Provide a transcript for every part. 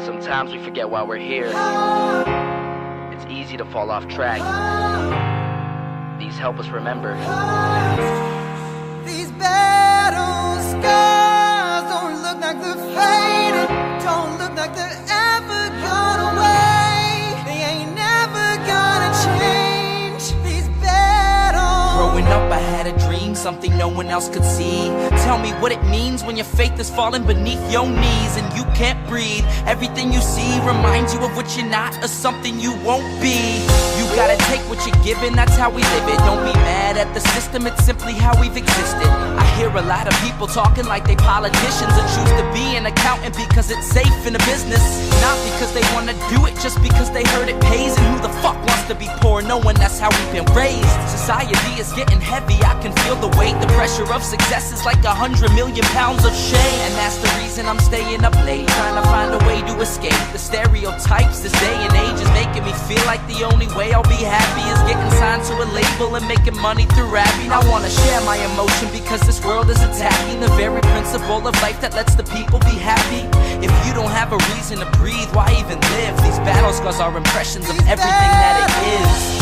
Sometimes we forget why we're here. It's easy to fall off track. These help us remember. These battle scars don't look like they're faded, don't look like they're ever gone away. They ain't never gonna change. These battles. Growing up I had a dream, something no one else could see. Tell me what it means when your faith is falling beneath your knees and you can't breathe. Everything you see reminds you of what you're not or something you won't be. You gotta take what you're given, that's how we live it. Don't be mad at the system, it's simply how we've existed. I hear a lot of people talking like they politicians and choose to be an accountant because it's safe in a business. Not because they wanna do it, just because they heard it pays. And who the fuck wants to be poor knowing that's how we've been raised? Society is getting heavy, I can feel the weight. The pressure of success is like 100 million pounds of shame. And that's the reason I'm staying up late, trying to find a way to escape the stereotypes this day and age is making me feel like the only way I'll be happy is getting signed to a label and making money through rapping. I wanna share my emotion because this world is attacking the very principle of life that lets the people be happy. If you don't have a reason to breathe, why even live? These battle scars are impressions of everything that it is.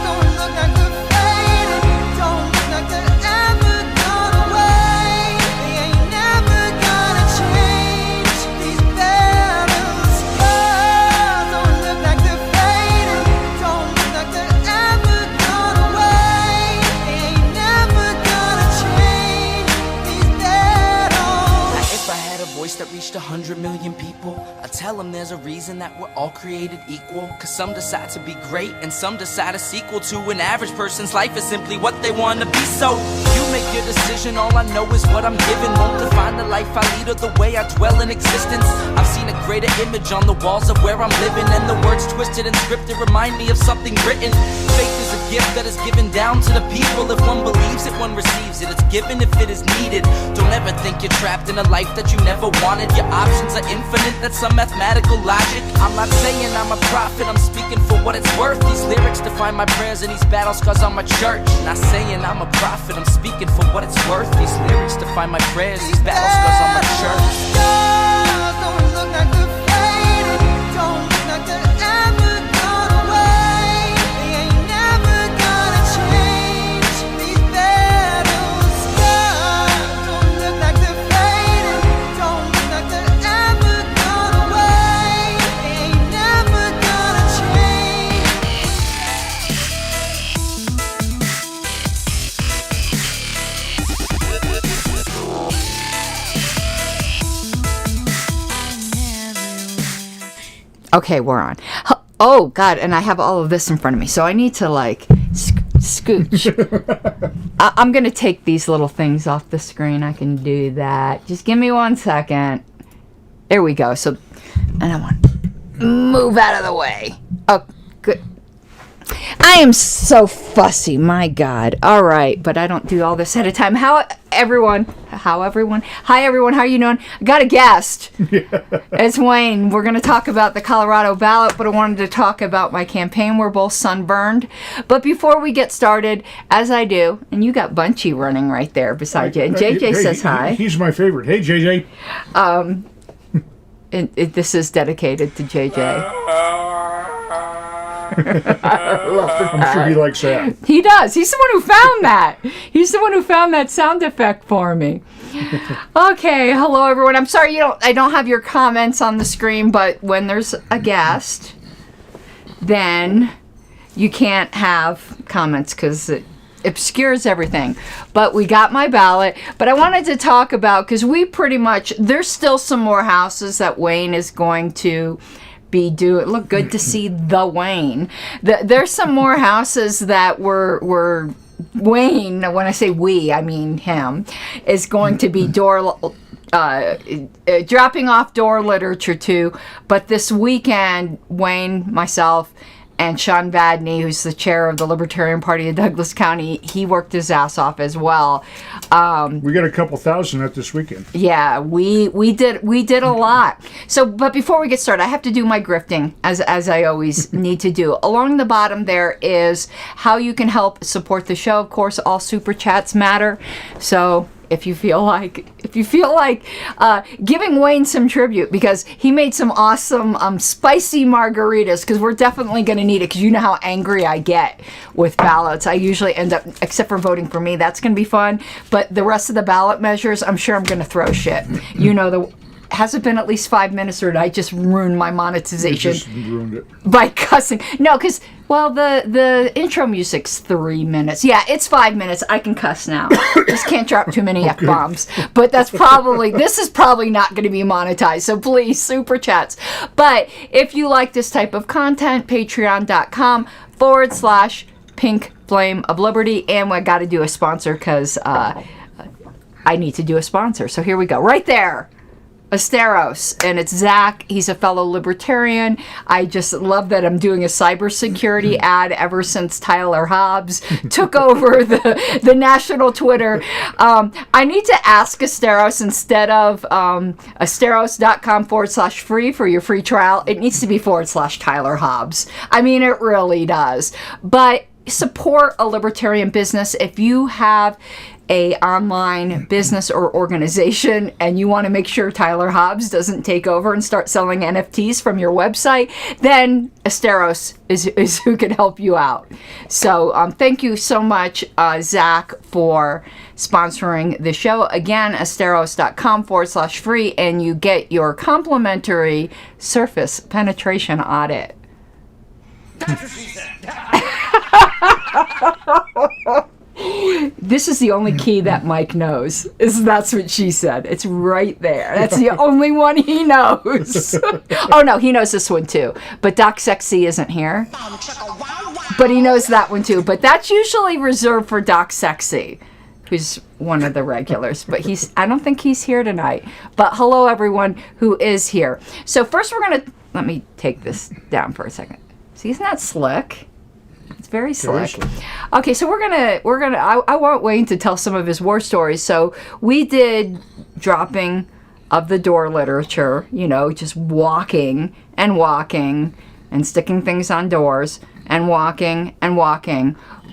Don't look like they're faded, don't look like they're ever gone away. They ain't never gonna change. These battle scars don't look like they're faded, don't look like they're ever gone away. They ain't never gonna change. These battles. Now, if I had a voice that reached 100 million people, I'd tell them there's a reason that we're all created equal. Cause some decide to be great and some decide a sequel to an average person's life is simply what they want to be. So you make your decision, all I know is what I'm given. Won't define the life I lead or the way I dwell in existence. I've seen a greater image on the walls of where I'm living, and the words twisted and scripted remind me of something written. Faith is a gift that is given down to the people. If one believes it, one receives it. It's given if it is needed. Don't ever think you're trapped in a life that you never wanted. Your options are infinite, that's some mathematical logic. I'm not saying I'm a prophet, I'm speaking for what it's worth. These lyrics define my prayers and these battle scars on my church. Not saying I'm a prophet, I'm speaking for what it's worth. These lyrics define my prayers, these battle scars on my church. Don't look like they're faded, don't look like they're ever gone away. They ain't never gonna change. These battle scars don't look like they're faded, don't look like they're ever gone away. They ain't never gonna change. Okay, we're on. Oh, God, and I have all of this in front of me, so I need to, like, scooch. I'm going to take these little things off the screen. I can do that. Just give me 1 second. There we go. So, and I want to move out of the way. Oh, good. I am so fussy, my God. All right, but I don't do all this at a time. Hi, everyone. How are you doing? I got a guest. It's Wayne. We're going to talk about the Colorado ballot, but I wanted to talk about my campaign. We're both sunburned. But before we get started, as I do, and you got Bunchy running right there beside you, and JJ says hi. He's my favorite. Hey, JJ. This is dedicated to JJ. I'm sure he likes that. He does. He's the one who found that. He's the one who found that sound effect for me. Okay, hello everyone. I'm sorry I don't have your comments on the screen, but when there's a guest, then you can't have comments because it obscures everything. But we got my ballot. But I wanted to talk about, because we pretty much, there's still some more houses that Wayne is going to be doing. Look, good to see the Wayne. There's some more houses that were Wayne, when I say we, I mean him, is going to be dropping off door literature to. But this weekend, Wayne, myself, and Sean Vadney, who's the chair of the Libertarian Party of Douglas County, he worked his ass off as well. We got a couple thousand at this weekend. Yeah, we did a lot. So, but before we get started, I have to do my grifting, as I always need to do. Along the bottom there is how you can help support the show. Of course, all super chats matter. So if you feel like giving Wayne some tribute, because he made some awesome spicy margaritas, because we're definitely going to need it, because you know how angry I get with ballots. I usually end up, except for voting for me, that's going to be fun, but the rest of the ballot measures, I'm sure I'm going to throw shit. You know, has it been at least 5 minutes, or did I just ruin my monetization? You just ruined it. By cussing. No, because, well, the intro music's 3 minutes. Yeah, it's 5 minutes. I can cuss now. Just can't drop too many F-bombs. But this is probably not going to be monetized. So please, super chats. But if you like this type of content, patreon.com/Pink Flame of Liberty. And I got to do a sponsor, because I need to do a sponsor. So here we go. Right there. Asteros, and it's Zach. He's a fellow libertarian. I just love that I'm doing a cybersecurity ad ever since Tyler Hobbs took over the national Twitter. I need to ask Asteros, instead of asteros.com/free for your free trial, it needs to be /Tyler Hobbs. I mean, it really does. But support a libertarian business. If you have a online business or organization and you want to make sure Tyler Hobbs doesn't take over and start selling NFTs from your website, then Asteros is who can help you out. So thank you so much, Zach, for sponsoring the show. Again, asteros.com/free, and you get your complimentary surface penetration audit. That's what she said. This is the only key that Mike knows. That's what she said. It's right there. That's the only one he knows. Oh no, he knows this one too. But Doc Sexy isn't here. But he knows that one too. But that's usually reserved for Doc Sexy, who's one of the regulars. But I don't think he's here tonight. But hello everyone who is here. So first let me take this down for a second. See, isn't that slick? It's very slick. Okay, so we're gonna. I want Wayne to tell some of his war stories. So we did dropping of the door literature. You know, just walking and sticking things on doors and walking.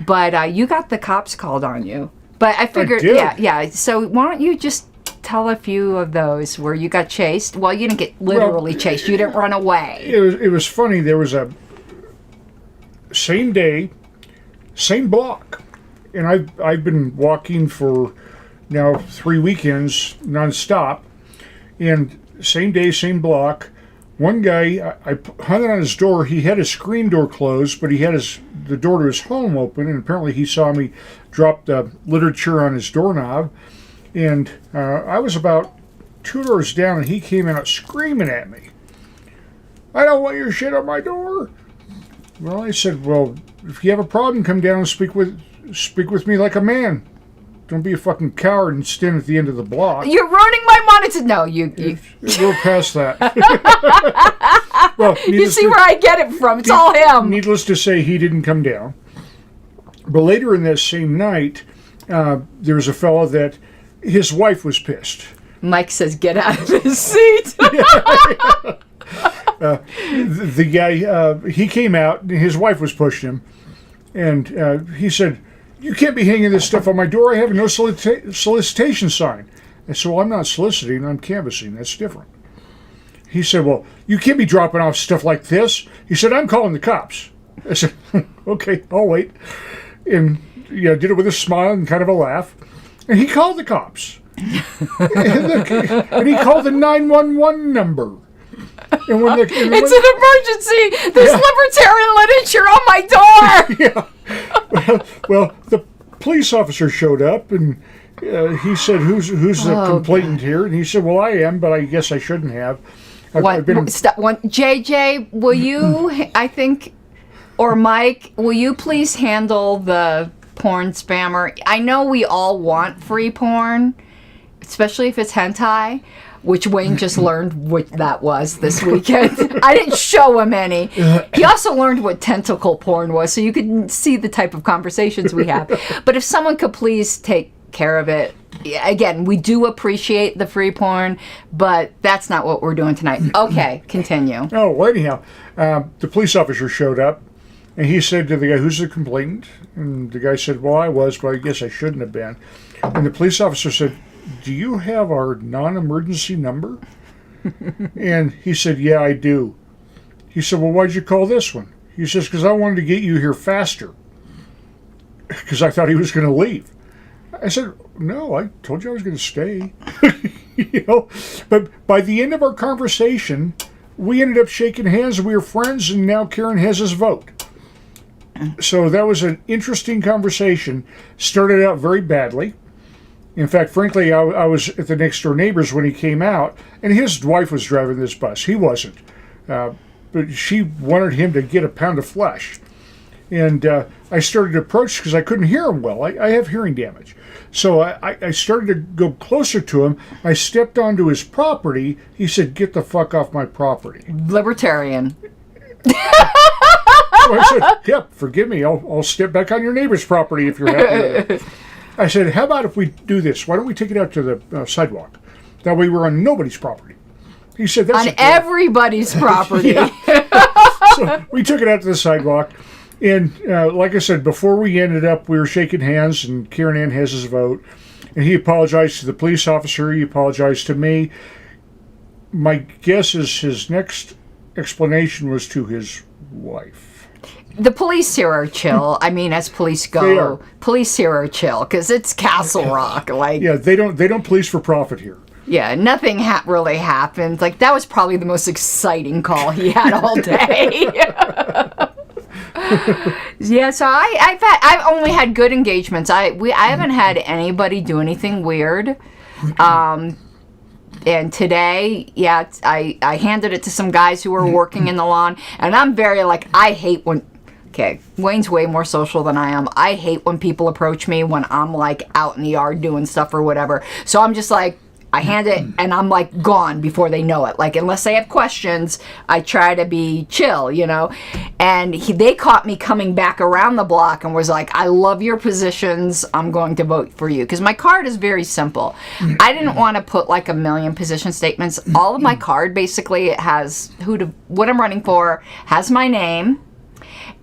But you got the cops called on you. But I figured, yeah. So why don't you just tell a few of those where you got chased? Well, you didn't get literally chased. You didn't run away. It was funny. There was a same day, same block, and I've been walking for now 3 weekends nonstop, and same day, same block. One guy, I hung it on his door. He had his screen door closed, but he had the door to his home open, and apparently he saw me drop the literature on his doorknob, and I was about 2 doors down, and he came out screaming at me. "I don't want your shit on my door." Well, I said, "Well, if you have a problem, come down and speak with me like a man. Don't be a fucking coward and stand at the end of the block." You're ruining my monitor. No, you. We're past that. Well, you see where I get it from. It's all him. Needless to say, he didn't come down. But later in that same night, there was a fellow that his wife was pissed. Mike says, "Get out of his seat." The guy, he came out, and his wife was pushing him, and he said, "You can't be hanging this stuff on my door. I have no solicitation sign." I said, "Well, I'm not soliciting, I'm canvassing. That's different." He said, "Well, you can't be dropping off stuff like this." He said, "I'm calling the cops." I said, "Okay, I'll wait." And did it with a smile and kind of a laugh. And he called the cops. And he called the 911 number. And it's an emergency. There's libertarian literature on my door. Yeah. Well, the police officer showed up, and he said, "Who's the complainant here?" And he said, "Well, I am, but I guess I shouldn't have." JJ, will you? I think, or Mike, will you please handle the porn spammer? I know we all want free porn, especially if it's hentai, which Wayne just learned what that was this weekend. I didn't show him any. He also learned what tentacle porn was, so you could see the type of conversations we have. But if someone could please take care of it. Again, we do appreciate the free porn, but that's not what we're doing tonight. Okay, continue. Oh, well, anyhow, the police officer showed up, and he said to the guy, "Who's the complainant?" And the guy said, "Well, I was, but I guess I shouldn't have been." And the police officer said, do you have our non-emergency number? And he said, yeah, I do. He said, well, why'd you call this one? He says, because I wanted to get you here faster. Because I thought he was going to leave. I said, no, I told you I was going to stay. You know, but by the end of our conversation, we ended up shaking hands. We were friends, and now Karen has his vote. So that was an interesting conversation. Started out very badly. In fact, frankly, I was at the next door neighbors when he came out, and his wife was driving this bus. He wasn't. But she wanted him to get a pound of flesh. And I started to approach because I couldn't hear him well. I have hearing damage. So I started to go closer to him. I stepped onto his property. He said, get the fuck off my property. Libertarian. So I said, yep, forgive me. I'll step back on your neighbor's property if you're happy with it. I said, how about if we do this? Why don't we take it out to the sidewalk? That way we're on nobody's property. He said, that's on everybody's property. So we took it out to the sidewalk. And like I said, before we ended up, we were shaking hands, and Kieran Ann has his vote. And he apologized to the police officer. He apologized to me. My guess is his next explanation was to his wife. The police here are chill. I mean, as police They go, are. police here are chill because it's Castle Rock. Like, Yeah, they don't police for profit here. yeah, nothing really happened. Like, that was probably the most exciting call he had all day. Yeah, so I've only had good engagements. I haven't had anybody do anything weird. And today, yeah, I handed it to some guys who were working in the lawn, and I'm very like, I hate when. Okay, Wayne's way more social than I am. I hate when people approach me when I'm like out in the yard doing stuff or whatever. So I'm just like, I hand it and I'm like gone before they know it. Like, unless they have questions, I try to be chill, you know. And they caught me coming back around the block and was like, I love your positions. I'm going to vote for you. Because my card is very simple. I didn't want to put like a million position statements. All of my card basically has what I'm running for, has my name,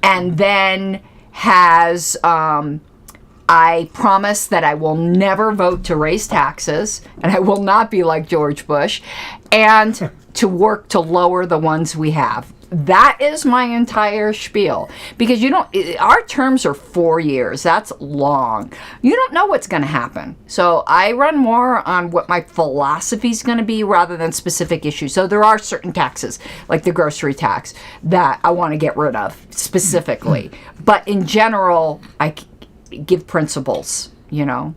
and then has I promise that I will never vote to raise taxes, and I will not be like George Bush, and to work to lower the ones we have. That is my entire spiel. Because our terms are 4 years. That's long. You don't know what's going to happen. So I run more on what my philosophy is going to be rather than specific issues. So there are certain taxes, like the grocery tax, that I want to get rid of specifically. But in general, I give principles, you know.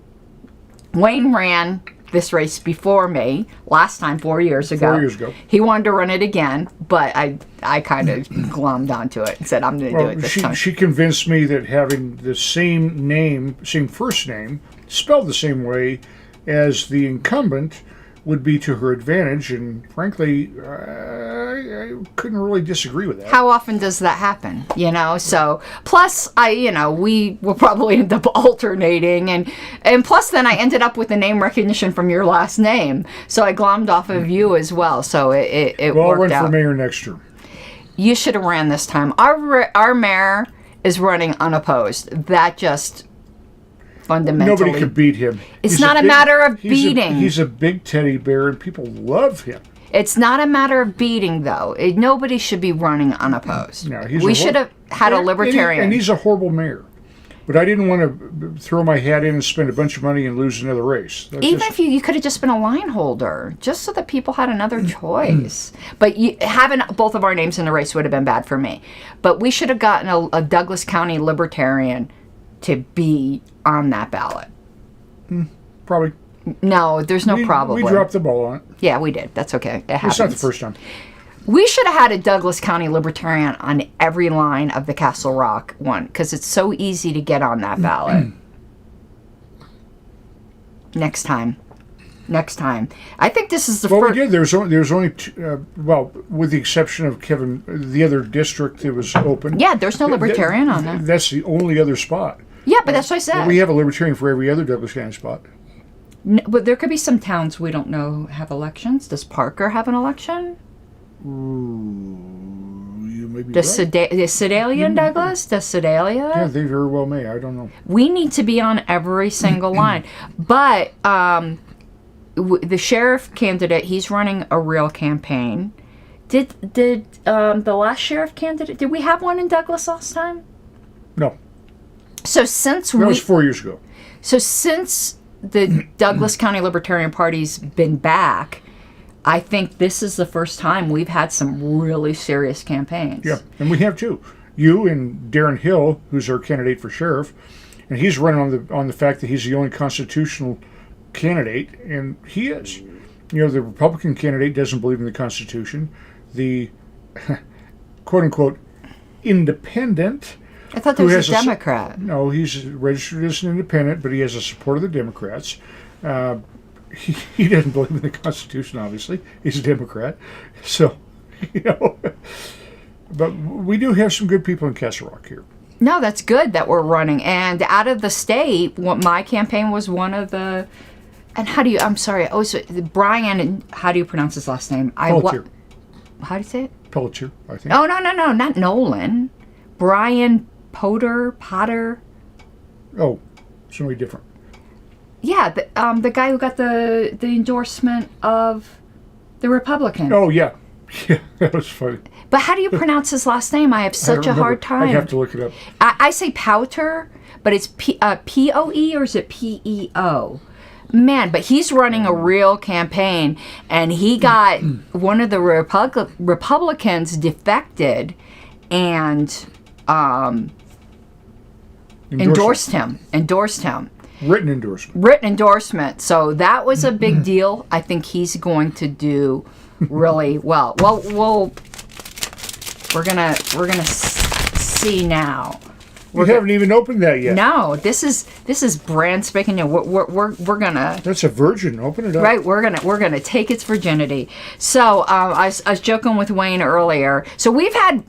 Wayne ran this race before me last time 4 years ago. 4 years ago. He wanted to run it again, but I kind of glommed onto it and said, I'm going to do it this time. She convinced me that having the same name, same first name, spelled the same way as the incumbent would be to her advantage, and frankly, I couldn't really disagree with that. How often does that happen? You know, so plus we will probably end up alternating, and plus then I ended up with the name recognition from your last name, so I glommed off of you as well. So it Well, I'll worked run out. for mayor next year. You should have ran this time. Our mayor is running unopposed. That just fundamentally. Nobody could beat him. It's not a matter of beating. He's a big teddy bear, and people love him. It's not a matter of beating, though. Nobody should be running unopposed. No, We should have had a libertarian. And he's a horrible mayor. But I didn't want to throw my hat in and spend a bunch of money and lose another race. Even if you could have just been a line holder, just so that people had another choice. But having both of our names in the race would have been bad for me. But we should have gotten a Douglas County Libertarian to be on that ballot. Probably. No, there's no probably. We dropped the ball on it. Yeah, we did. That's okay. It happens. It's not the first time. We should have had a Douglas County Libertarian on every line of the Castle Rock one, because it's so easy to get on that ballot. Next time. I think this is the Well, first. we did. There's only two, with the exception of Kevin, the other district that was open. Yeah, there's no Libertarian on there. That's the only other spot. Yeah, but that's what I said. We have a Libertarian for every other Douglas County spot. But there could be some towns we don't know have elections. Does Parker have an election? You may be Does right. Sedalia, Douglas? Does Sedalia? Yeah, they very well may. I don't know. We need to be on every single line. But the sheriff candidate, he's running a real campaign. Did the last sheriff candidate, did we have one in Douglas last time? No. So since That was 4 years ago. So since the Douglas County Libertarian Party's been back, I think this is the first time we've had some really serious campaigns. Yeah, and we have too. You and Darren Hill, who's our candidate for sheriff, and he's running on the fact that he's the only constitutional candidate, and he is. You know, the Republican candidate doesn't believe in the Constitution. The quote-unquote independent... I thought there was a Democrat. No, he's registered as an independent, but he has the support of the Democrats. He doesn't believe in the Constitution, obviously. He's a Democrat. So, you know... But we do have some good people in Castle Rock here. No, that's good that we're running. And out of the state, my campaign was one of the... And how do you... I'm sorry. Oh, so Brian... How do you pronounce his last name? Pelletier. How do you say it? Pelletier, I think. Oh, no, not Nolan. Brian Potter. Oh, somebody different. Yeah, the guy who got the endorsement of the Republican. Oh, yeah. Yeah, that was funny. But how do you pronounce his last name? I have such a hard time. I have to look it up. I say Powter, but it's P-O-E or is it P-E-O? Man, but he's running a real campaign, and he got one of the Republicans defected and endorsed him. Written endorsement. Written endorsement. So that was a big deal. I think he's going to do really well. Well, we're gonna see now. We haven't even opened that yet. No, this is brand spanking new. We're gonna. That's a virgin. Open it up. Right, we're gonna take its virginity. So I was joking with Wayne earlier. So we've had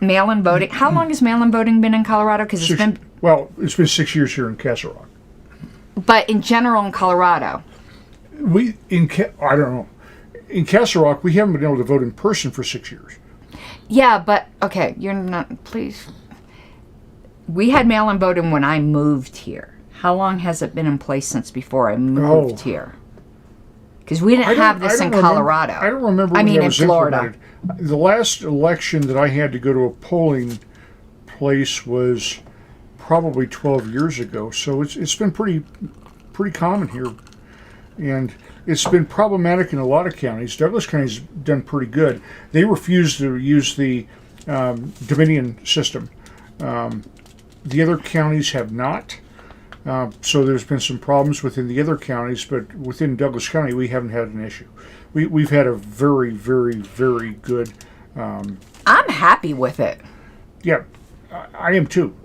mail-in voting. How long has mail-in voting been in Colorado? Because it's been. Well, it's been 6 years here in Castle Rock. But in general in Colorado. I don't know. In Castle Rock, we haven't been able to vote in person for 6 years. Yeah, but okay, you're not. Please. We had mail-in voting when I moved here. How long has it been in place since before I moved here? Because we didn't have this in Colorado. I don't remember. I mean, in was Florida. The last election that I had to go to a polling place was probably 12 years ago. So it's been pretty common here, and it's been problematic in a lot of counties. Douglas County's done pretty good. They refuse to use the Dominion system. The other counties have not. So there's been some problems within the other counties, but within Douglas County, we haven't had an issue. We've had a very, very, very good... I'm happy with it. Yeah, I am too.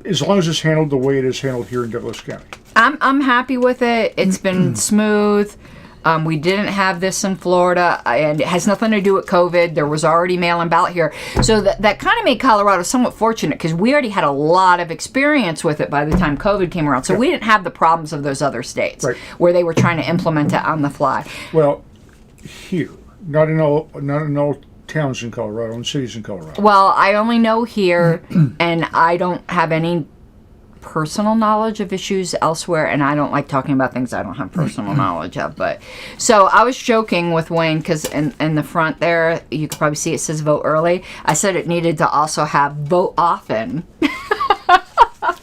As long as it's handled the way it is handled here in Douglas County. I'm happy with it. It's been smooth. We didn't have this in Florida, and it has nothing to do with COVID. There was already mail-in ballot here. So that kind of made Colorado somewhat fortunate, because we already had a lot of experience with it by the time COVID came around. So we didn't have the problems of those other states, right, where they were trying to implement it on the fly. Well, here, not in all towns in Colorado and cities in Colorado. Well, I only know here, and I don't have any personal knowledge of issues elsewhere, and I don't like talking about things I don't have personal knowledge of. But so I was joking with Wayne, because in the front there you can probably see it says vote early. I said it needed to also have vote often.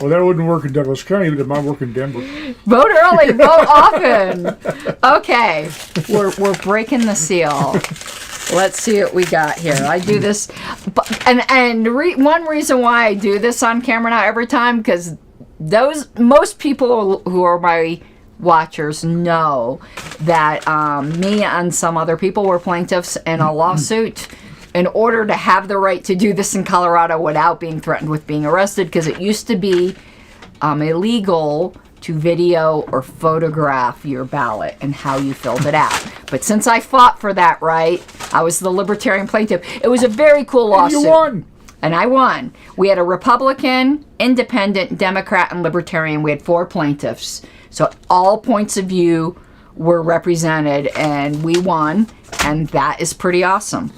Well, that wouldn't work in Douglas County, but it might work in Denver. Vote early, vote often. Okay, we're breaking the seal. Let's see what we got here. I do this, one reason why I do this on camera now every time, because most people who are my watchers know that me and some other people were plaintiffs in a lawsuit in order to have the right to do this in Colorado without being threatened with being arrested, because it used to be illegal to video or photograph your ballot and how you filled it out. But since I fought for that right, I was the Libertarian plaintiff. It was a very cool lawsuit. And you won. And I won. We had a Republican, Independent, Democrat, and Libertarian. We had 4 plaintiffs. So all points of view were represented, and we won, and that is pretty awesome.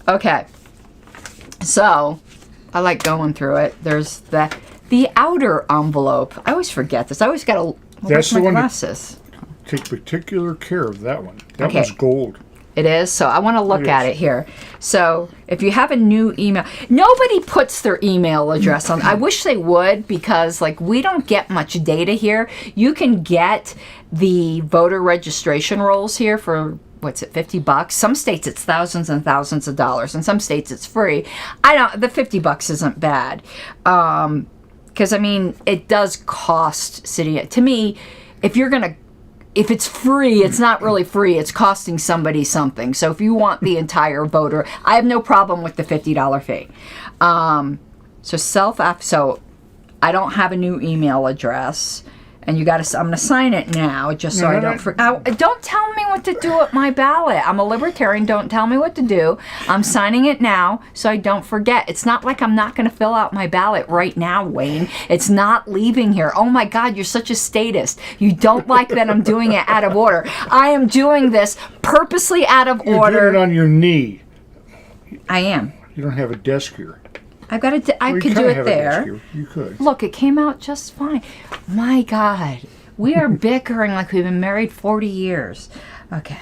Okay. So, I like going through it. There's the outer envelope. I always forget this. I always got to... That's the one. Glasses. take particular care of that one. That Okay. one's gold. It is. So I want to look It at is. it here. So if you have a new email, nobody puts their email address on. I wish they would, because like we don't get much data here. You can get the voter registration rolls here for what's it, $50? Some states it's thousands and thousands of dollars. In some states it's free. The $50 isn't bad. Because I mean, it does cost city. To me, if it's free, it's not really free. It's costing somebody something. So if you want the entire voter, I have no problem with the $50 fee. So I don't have a new email address, and I'm going to sign it now, just so I don't forget. Don't tell me what to do with my ballot. I'm a libertarian. Don't tell me what to do. I'm signing it now, so I don't forget. It's not like I'm not going to fill out my ballot right now, Wayne. It's not leaving here. Oh my God, you're such a statist. You don't like that I'm doing it out of order. I am doing this purposely out of You're order. doing it on your knee. I am. You don't have a desk here. I've got to. I Well, you could kinda do it have a desk there. here. You could. Look, it came out just fine. My God. We are bickering like we've been married 40 years. Okay.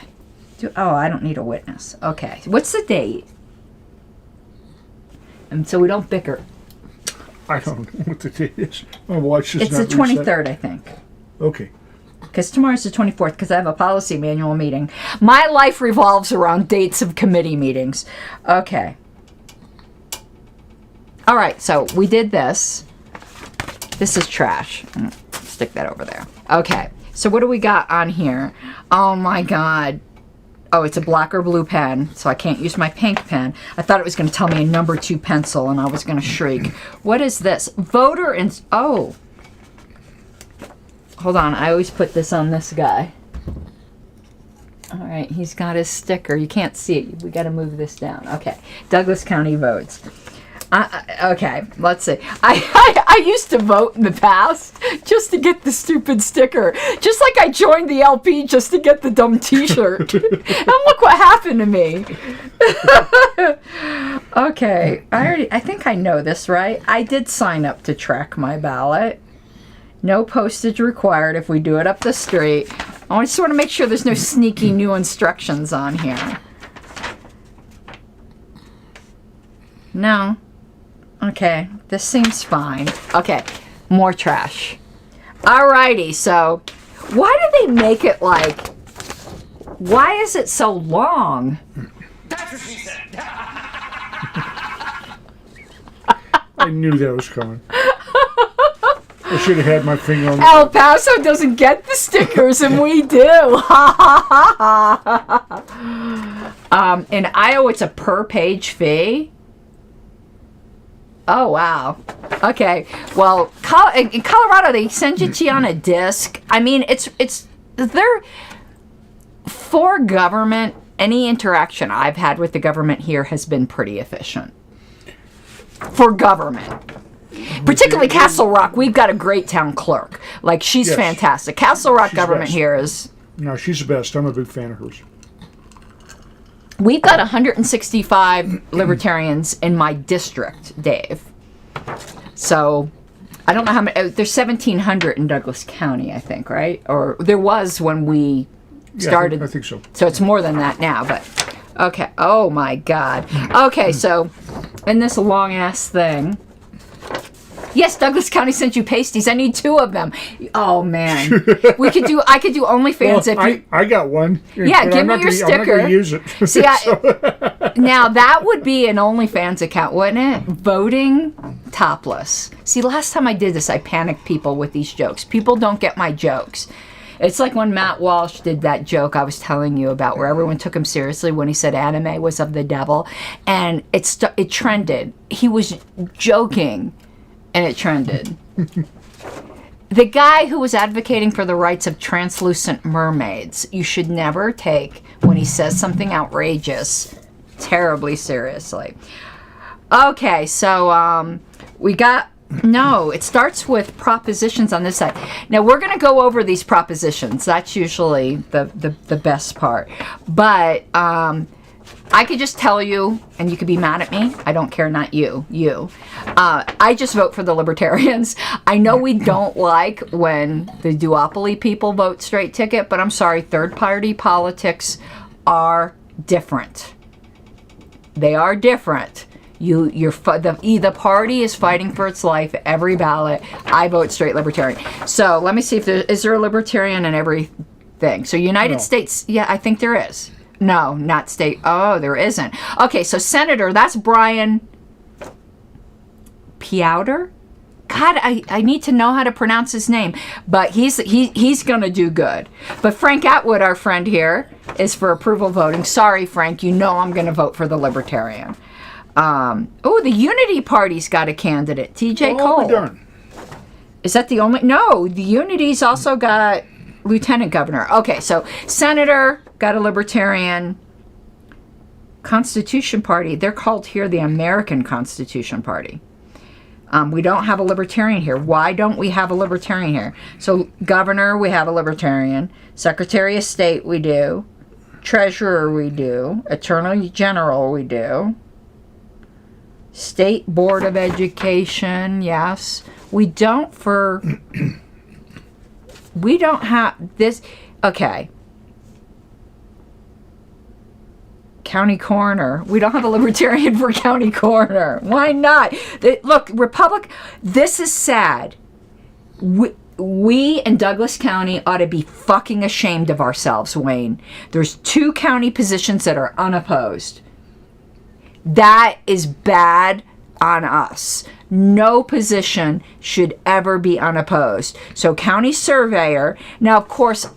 I don't need a witness. Okay. What's the date? And so we don't bicker. I don't know what the date is. My watch is It's not the reset. 23rd, I think. Okay. Because tomorrow's the 24th, because I have a policy manual meeting. My life revolves around dates of committee meetings. Okay. All right, so we did this. This is trash. Stick that over there. Okay, so what do we got on here? Oh my God. Oh, it's a black or blue pen, so I can't use my pink pen. I thought it was going to tell me a number 2 pencil, and I was going to shriek. What is this? Voter and oh. Hold on, I always put this on this guy. All right, he's got his sticker. You can't see it. We got to move this down. Okay, Douglas County votes. Okay, let's see. I used to vote in the past just to get the stupid sticker. Just like I joined the LP just to get the dumb t-shirt. And look what happened to me. Okay, I think I know this, right? I did sign up to track my ballot. No postage required if we do it up the street. I just want to make sure there's no sneaky new instructions on here. No. Okay, this seems fine. Okay, more trash. Alrighty, so why do they make it like, why is it so long? I knew that was coming. I should have had my finger on the... El Paso doesn't get the stickers and we do. In Iowa, it's a per page fee. Oh, wow. Okay. Well, in Colorado, they send it to you on a disc. I mean, they're, for government, any interaction I've had with the government here has been pretty efficient. For government. Particularly Castle Rock, we've got a great town clerk. Like, she's Yes. fantastic. Castle Rock She's government best. here is... No, she's the best. I'm a big fan of hers. We've got 165 libertarians in my district, Dave. So, I don't know how many... There's 1,700 in Douglas County, I think, right? Or there was when we started. I think so. So it's more than that now, but... Okay. Oh, my God. Okay, so, in this long-ass thing... Yes, Douglas County sent you pasties. I need 2 of them. Oh man, I could do OnlyFans if you. I got one. Yeah, but give I'm me not your gonna- I'm not sticker. gonna use it. See, now that would be an OnlyFans account, wouldn't it? Voting topless. See, last time I did this, I panicked people with these jokes. People don't get my jokes. It's like when Matt Walsh did that joke I was telling you about, where everyone took him seriously when he said anime was of the devil, and it trended. He was joking. And it trended. The guy who was advocating for the rights of translucent mermaids, you should never take, when he says something outrageous, terribly seriously. Okay, so we got... No, it starts with propositions on this side. Now, we're going to go over these propositions. That's usually the best part. But I could just tell you, and you could be mad at me. I don't care, not you. You. I just vote for the Libertarians. I know we don't like when the duopoly people vote straight ticket, but I'm sorry, third-party politics are different. They are different. The party is fighting for its life every ballot. I vote straight Libertarian. So let me see if is there a Libertarian in everything. So United States, yeah, I think there is. No, not state. Oh, there isn't. Okay, so Senator, that's Brian Piauter. God, I need to know how to pronounce his name, but he's gonna do good. But Frank Atwood, our friend here, is for approval voting. Sorry, Frank, you know I'm gonna vote for the Libertarian. Oh, the Unity Party's got a candidate, TJ Cole. Done. Is that the only? No, the Unity's also got lieutenant governor. Okay, so Senator got a Libertarian. Constitution Party, they're called here the American Constitution Party. We don't have a Libertarian here. Why don't we have a Libertarian here? So governor, we have a Libertarian. Secretary of State, we do. Treasurer, we do. Attorney General, we do. State Board of Education, yes. We don't have this. Okay. County coroner. We don't have a Libertarian for county coroner. Why not? Look, this is sad. We in Douglas County ought to be fucking ashamed of ourselves, Wayne. There's 2 county positions that are unopposed. That is bad on us. No position should ever be unopposed. So county surveyor. Now, of course,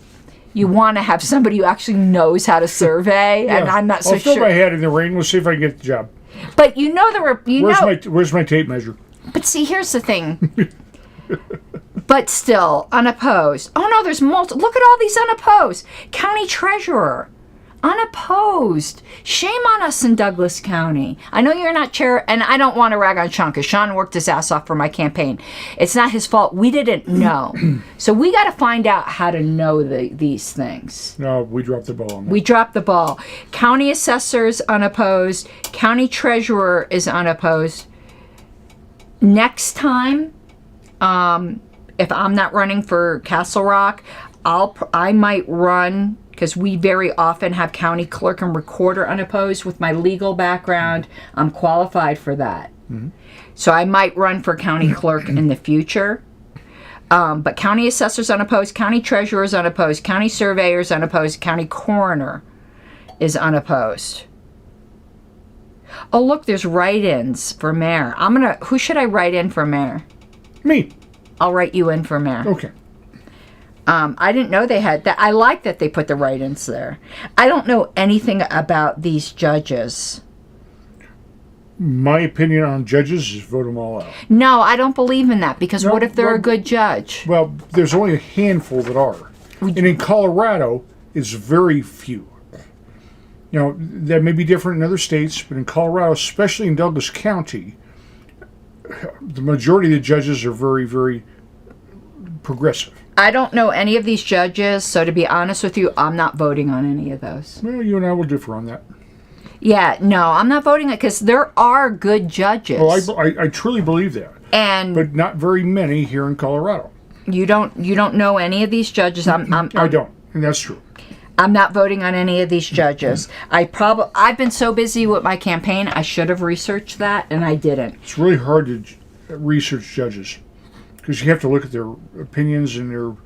you want to have somebody who actually knows how to survey, and I'm not so I'll throw sure. my hat in the ring. Let's see if I can get the job. But you know Where's my tape measure? But see, here's the thing. But still, unopposed. Oh no, there's multiple. Look at all these unopposed. County treasurer, unopposed. Shame on us in Douglas County. I know you're not chair, and I don't want to rag on Sean, because Sean worked his ass off for my campaign. It's not his fault. We didn't know. So we got to find out how to know these things. No, we dropped the ball on that. We dropped the ball. County assessors, unopposed. County treasurer is unopposed. Next time, if I'm not running for Castle Rock, I might run, because we very often have county clerk and recorder unopposed. With my legal background, I'm qualified for that. Mm-hmm. So I might run for county clerk in the future. But county assessors unopposed, county treasurers unopposed, county surveyors unopposed, county coroner is unopposed. Oh, look, there's write-ins for mayor. Who should I write in for mayor? Me. I'll write you in for mayor. Okay. I didn't know they had that. I like that they put the write-ins there. I don't know anything about these judges. My opinion on judges is vote them all out. No, I don't believe in that, because what if they're a good judge? Well, there's only a handful that are. And in Colorado, it's very few. You know, that may be different in other states, but in Colorado, especially in Douglas County, the majority of the judges are very, very progressive. I don't know any of these judges, so to be honest with you, I'm not voting on any of those. Well, you and I will differ on that. Yeah, no, I'm not voting because there are good judges. Well, I truly believe that. But not very many here in Colorado. You don't know any of these judges. I don't, and that's true. I'm not voting on any of these judges. I've been so busy with my campaign, I should have researched that, and I didn't. It's really hard to research judges, because you have to look at their opinions and their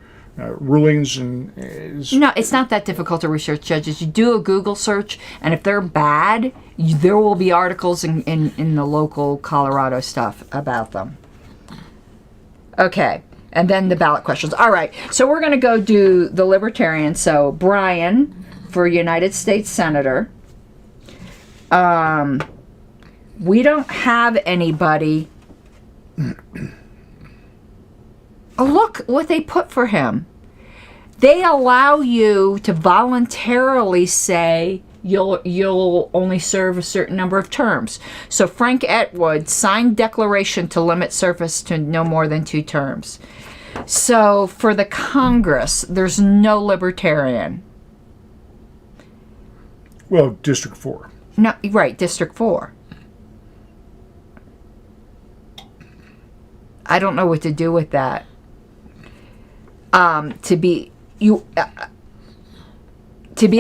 rulings. No, it's not that difficult to research judges. You do a Google search, and if they're bad, there will be articles in the local Colorado stuff about them. Okay, and then the ballot questions. All right, so we're going to go do the Libertarian. So Brian for United States Senator. We don't have anybody. Oh, look what they put for him. They allow you to voluntarily say you'll only serve a certain number of terms. So Frank Atwood signed declaration to limit service to no more than 2 terms. So for the Congress, there's no Libertarian. Well, District 4. No, right, District 4. I don't know what to do with that. To be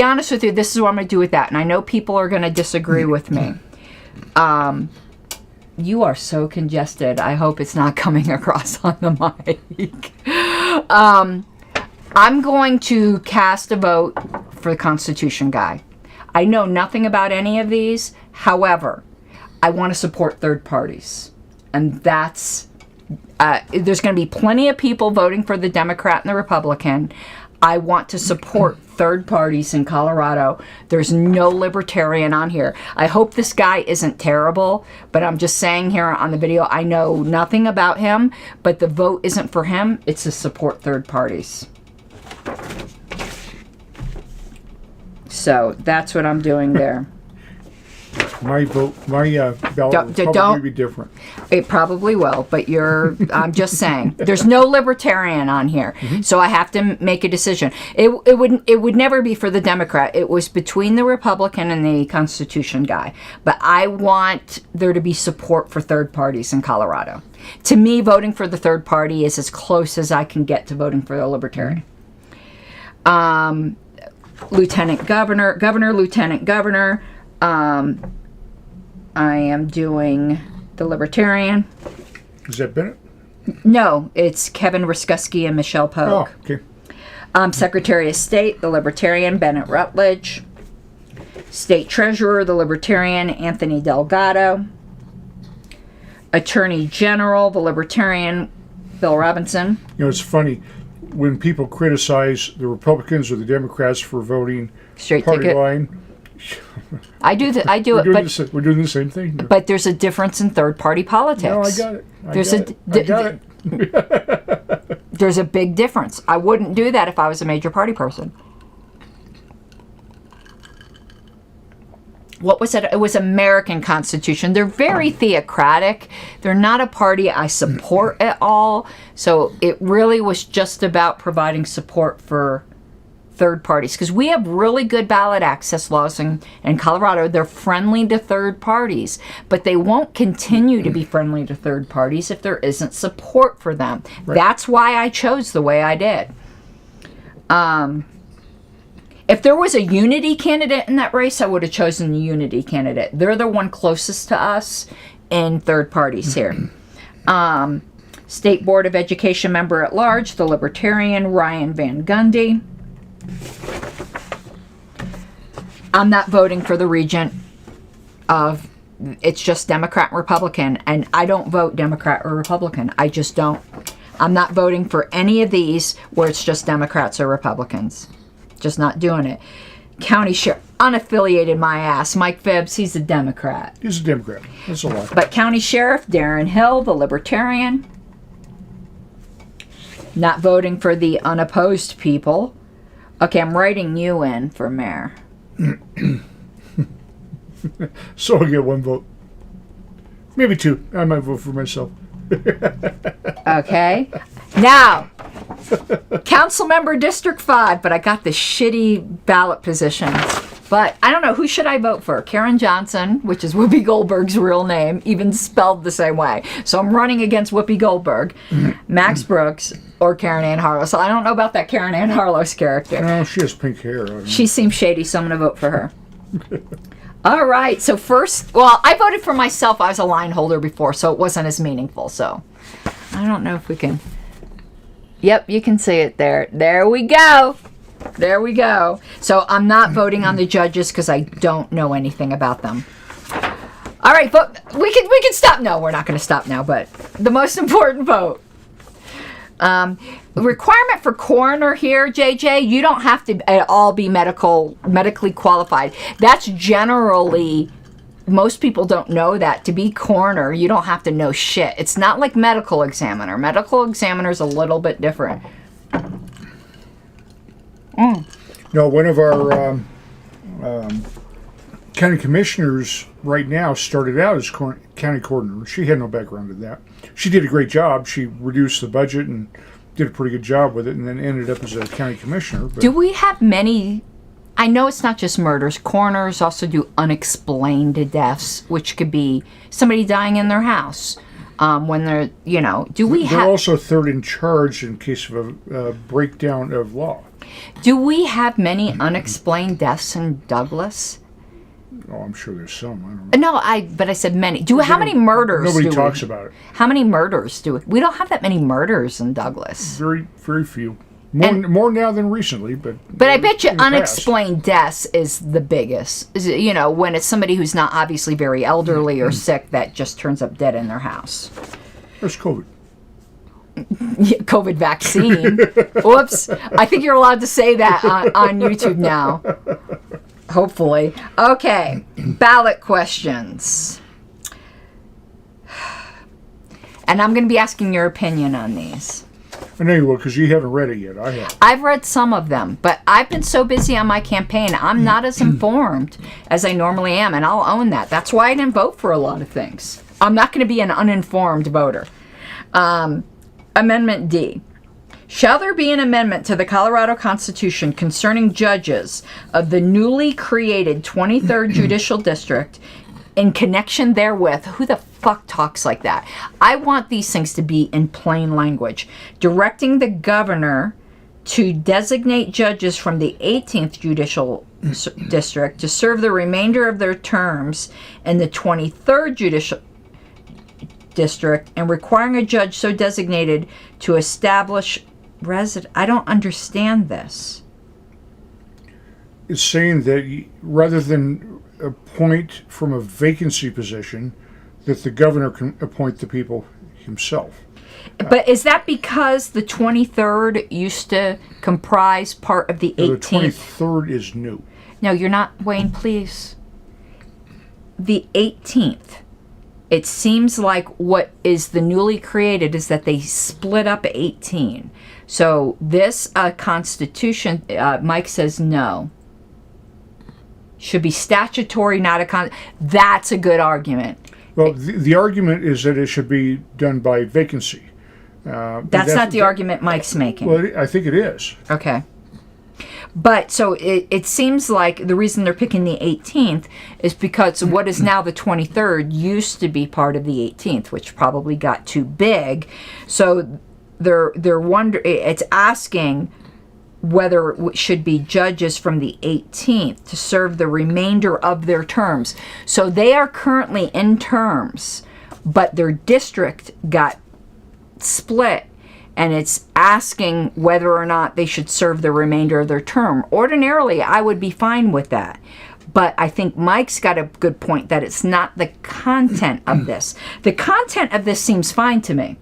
honest with you, this is what I'm going to do with that. And I know people are going to disagree with me. You are so congested. I hope it's not coming across on the mic. I'm going to cast a vote for the Constitution guy. I know nothing about any of these. However, I want to support third parties. And that's... there's going to be plenty of people voting for the Democrat and the Republican. I want to support third parties in Colorado. There's no Libertarian on here. I hope this guy isn't terrible, but I'm just saying here on the video, I know nothing about him, but the vote isn't for him. It's to support third parties. So that's what I'm doing there. My vote, my ballot will probably be different. It probably will, but I'm just saying. There's no Libertarian on here, so I have to make a decision. It would never be for the Democrat. It was between the Republican and the Constitution guy. But I want there to be support for third parties in Colorado. To me, voting for the third party is as close as I can get to voting for the Libertarian. Lieutenant Governor, Lieutenant Governor. I am doing the Libertarian. Is that Bennett? No, it's Kevin Riskusky and Michelle Pogue. Oh, okay. Secretary of State, the Libertarian, Bennett Rutledge. State Treasurer, the Libertarian, Anthony Delgado. Attorney General, the Libertarian, Bill Robinson. You know, it's funny when people criticize the Republicans or the Democrats for voting Straight party ticket. line. I do it, We're doing the same thing. but there's a difference in third-party politics. No, I got it. I got it. There's a big difference. I wouldn't do that if I was a major party person. What was it? It was American Constitution. They're very theocratic. They're not a party I support at all. So it really was just about providing support for third parties, because we have really good ballot access laws in Colorado. They're friendly to third parties, but they won't continue to be friendly to third parties if there isn't support for them. Right. That's why I chose the way I did. If there was a unity candidate in that race, I would have chosen the unity candidate. They're the one closest to us in third parties here. State Board of Education member at large, the Libertarian, Ryan Van Gundy. I'm not voting for the regent of, it's just Democrat and Republican, and I don't vote Democrat or Republican. I just don't. I'm not voting for any of these where it's just Democrats or Republicans. Just not doing it. County Sheriff, unaffiliated my ass. Mike Phibbs, he's a Democrat. He's a Democrat. That's a lot. But County Sheriff, Darren Hill, the Libertarian. Not voting for the unopposed people. Okay, I'm writing you in for mayor. So I get one vote. Maybe two. I might vote for myself. Okay. Now, council member District 5, but I got the shitty ballot positions. But I don't know, who should I vote for? Karen Johnson, which is Whoopi Goldberg's real name, even spelled the same way. So I'm running against Whoopi Goldberg, Max Brooks, or Karen Ann Harlow. So I don't know about that Karen Ann Harlow's character. No, she has pink hair. She seems shady, so I'm going to vote for her. All right, so first, well, I voted for myself. I was a line holder before, so it wasn't as meaningful. So I don't know if we can. Yep, you can see it there. There we go. There we go. So I'm not voting on the judges because I don't know anything about them. All right, but we can stop. No, we're not going to stop now. But the most important vote. Requirement for coroner here, JJ, you don't have to at all be medically qualified. That's generally, most people don't know that. To be coroner, you don't have to know shit. It's not like medical examiner. Medical examiner is a little bit different. No, one of our county commissioners right now started out as county coroner. She had no background in that. She did a great job. She reduced the budget and did a pretty good job with it, and then ended up as a county commissioner. But do we have many? I know it's not just murders. Coroners also do unexplained deaths, which could be somebody dying in their house. When they're, do we They're have... also third in charge in case of a breakdown of law. Do we have many unexplained deaths in Douglas? Oh, I'm sure there's some. I don't know. No, but I said many. How many murders Nobody do talks we? about it. How many murders do we? We don't have that many murders in Douglas. Very, very few. More now than recently, but I bet you in the past. unexplained deaths is the biggest. When it's somebody who's not obviously very elderly or sick that just turns up dead in their house. There's COVID. COVID vaccine. Whoops. I think you're allowed to say that on YouTube now. Hopefully. Okay. Ballot questions. And I'm going to be asking your opinion on these. I know you will, because you haven't read it yet. I have. I've read some of them, but I've been so busy on my campaign, I'm not as informed as I normally am, and I'll own that. That's why I didn't vote for a lot of things. I'm not going to be an uninformed voter. Amendment D. Shall there be an amendment to the Colorado Constitution concerning judges of the newly created 23rd Judicial District in connection therewith? Who the fuck talks like that? I want these things to be in plain language. Directing the governor to designate judges from the 18th Judicial District to serve the remainder of their terms in the 23rd Judicial District, and requiring a judge so designated to establish I don't understand this. It's saying that rather than appoint from a vacancy position, that the governor can appoint the people himself. But is that because the 23rd used to comprise part of the 18th? The 23rd is new. No, you're not, Wayne, please. The 18th. It seems like what is the newly created is that they split up 18. So this constitution, Mike says no. Should be statutory, not a That's a good argument. Well, the argument is that it should be done by vacancy. That's not the argument Mike's making. Well, I think it is. Okay. But so it seems like the reason they're picking the 18th is because what is now the 23rd used to be part of the 18th, which probably got too big. So they're it's asking whether it should be judges from the 18th to serve the remainder of their terms. So they are currently in terms, but their district got split, and it's asking whether or not they should serve the remainder of their term. Ordinarily, I would be fine with that. But I think Mike's got a good point that it's not the content of this. The content of this seems fine to me.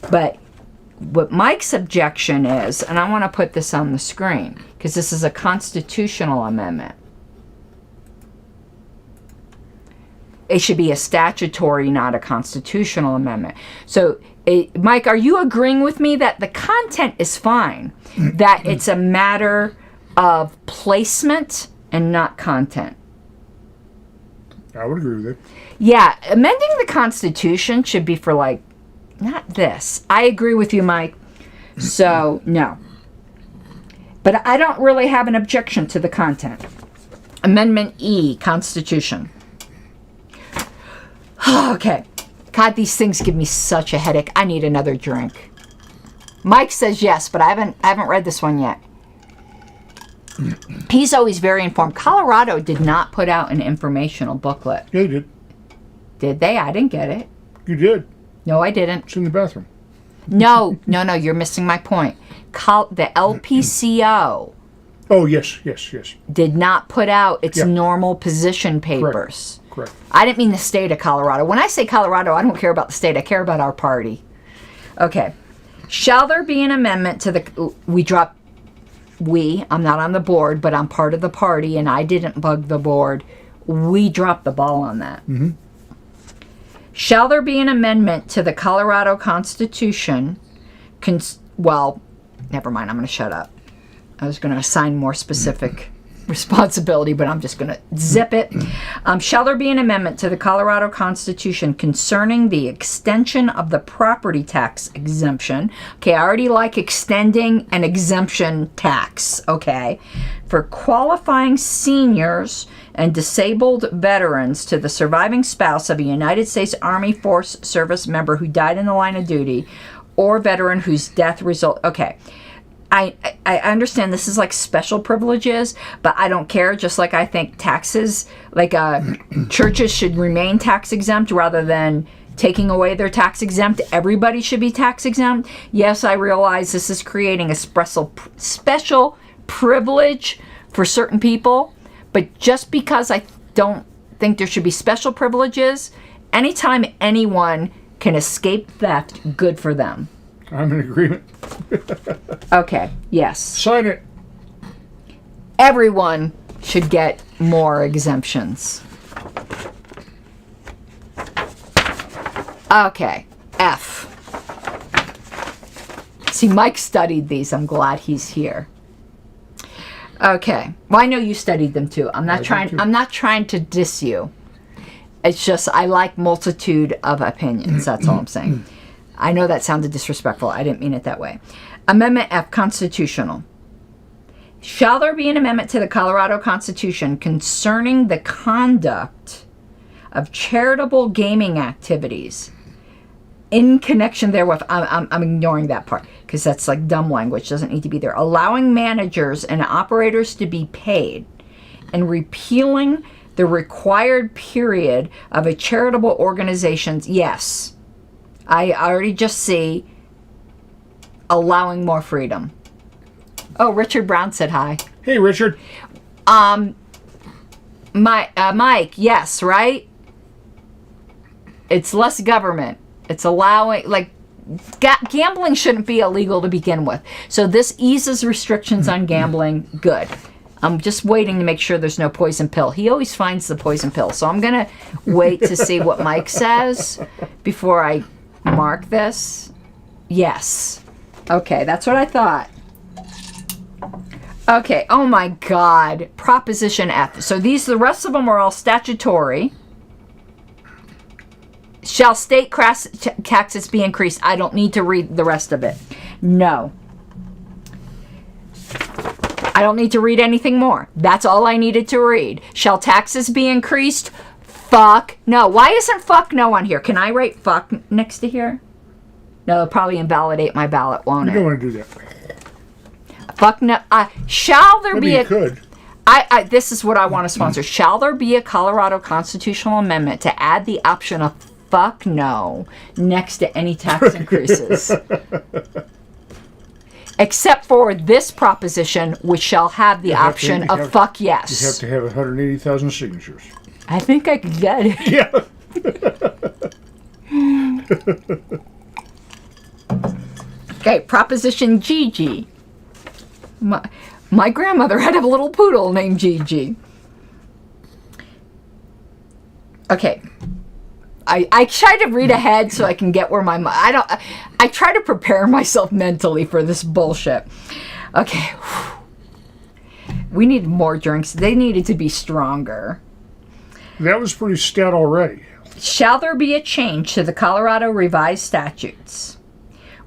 But what Mike's objection is, and I want to put this on the screen, because this is a constitutional amendment. It should be a statutory, not a constitutional amendment. So, Mike, are you agreeing with me that the content is fine, that it's a matter of placement and not content? I would agree with it. Yeah, amending the Constitution should be for, like, not this. I agree with you, Mike. So, no. But I don't really have an objection to the content. Amendment E, Constitution. Okay. God, these things give me such a headache. I need another drink. Mike says yes, but I haven't read this one yet. He's always very informed. Colorado did not put out an informational booklet. Yeah, you did. Did they? I didn't get it. You did. No, I didn't. It's in the bathroom. No, you're missing my point. The LPCO Oh, yes. did not put out its normal position papers. Correct. I didn't mean the state of Colorado. When I say Colorado, I don't care about the state. I care about our party. Okay. Shall there be an amendment to the... I'm not on the board, but I'm part of the party, and I didn't bug the board. We dropped the ball on that. Mm-hmm. Shall there be an amendment to the Colorado Constitution? Well, never mind. I'm going to shut up. I was going to assign more specific responsibility, but I'm just going to zip it. Shall there be an amendment to the Colorado Constitution concerning the extension of the property tax exemption? Okay, I already like extending an exemption tax, okay, for qualifying seniors and disabled veterans to the surviving spouse of a United States Army Force Service member who died in the line of duty or veteran whose death result. Okay. I understand this is like special privileges, but I don't care. Just like I think taxes, like churches should remain tax exempt rather than taking away their tax exempt. Everybody should be tax exempt. Yes, I realize this is creating a special privilege for certain people, but just because I don't think there should be special privileges, anytime anyone can escape theft, good for them. I'm in agreement. Okay, yes. Sign it. Everyone should get more exemptions. Okay, F. See, Mike studied these. I'm glad he's here. Okay. Well, I know you studied them too. I'm not trying to diss you. It's just I like multitude of opinions. That's all I'm saying. I know that sounded disrespectful. I didn't mean it that way. Amendment F, constitutional. Shall there be an amendment to the Colorado Constitution concerning the conduct of charitable gaming activities in connection therewith? I'm ignoring that part because that's like dumb language. Doesn't need to be there. Allowing managers and operators to be paid and repealing the required period of a charitable organization's, yes. I already just see allowing more freedom. Oh, Richard Brown said hi. Hey, Richard. Mike, yes, right? It's less government. It's allowing, like, gambling shouldn't be illegal to begin with. So this eases restrictions on gambling. Good. I'm just waiting to make sure there's no poison pill. He always finds the poison pill. So I'm going to wait to see what Mike says before I mark this. Yes. Okay, that's what I thought. Okay, oh my God. Proposition F. So the rest of them are all statutory. Shall state taxes be increased? I don't need to read the rest of it. No. I don't need to read anything more. That's all I needed to read. Shall taxes be increased? Fuck no. Why isn't fuck no on here? Can I write fuck next to here? No, it'll probably invalidate my ballot, won't it? You don't want to do that. Fuck no. Shall there be You a... could. This is what I want to sponsor. Shall there be a Colorado constitutional amendment to add the option of fuck no next to any tax increases? Except for this proposition, which shall have the option of fuck yes. You have to have 180,000 signatures. I think I could get it. Yeah. Okay, Proposition GG. My grandmother had a little poodle named Gigi. Okay. I try to read ahead so I can get where I try to prepare myself mentally for this bullshit. Okay. We need more drinks. They needed to be stronger. That was pretty stout already. Shall there be a change to the Colorado revised statutes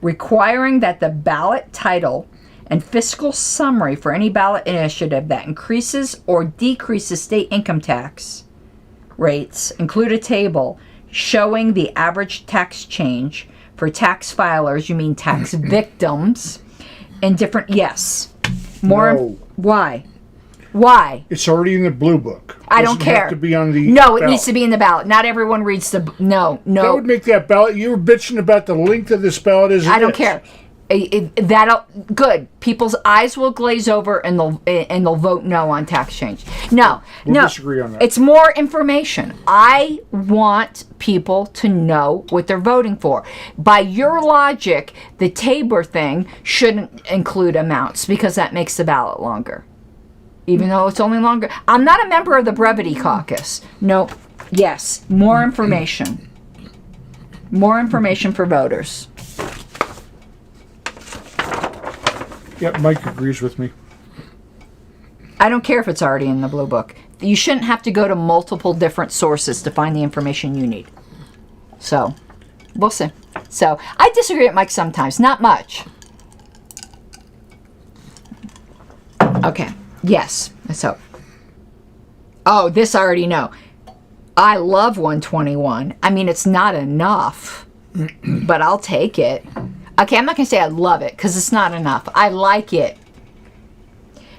requiring that the ballot title and fiscal summary for any ballot initiative that increases or decreases state income tax rates include a table showing the average tax change for tax filers, you mean tax victims, in different, yes. More, No. Why? Why? It's already in the blue book. I don't Doesn't care. Have to be on the No, it ballot. needs to be in the ballot. Not everyone reads the, no. That would make that ballot. You were bitching about the length of this ballot as it I don't is. care. Good. People's eyes will glaze over and they'll vote no on tax change. No, We'll disagree on that. It's more information. I want people to know what they're voting for. By your logic, the Tabor thing shouldn't include amounts because that makes the ballot longer. Even though it's only longer. I'm not a member of the Brevity Caucus. No. Yes. More information. More information for voters. Yeah, Mike agrees with me. I don't care if it's already in the blue book. You shouldn't have to go to multiple different sources to find the information you need. So, we'll see. So, I disagree with Mike sometimes. Not much. Okay. Yes. Let's hope. Oh, this I already know. I love 121. I mean, it's not enough, but I'll take it. Okay, I'm not going to say I love it because it's not enough. I like it.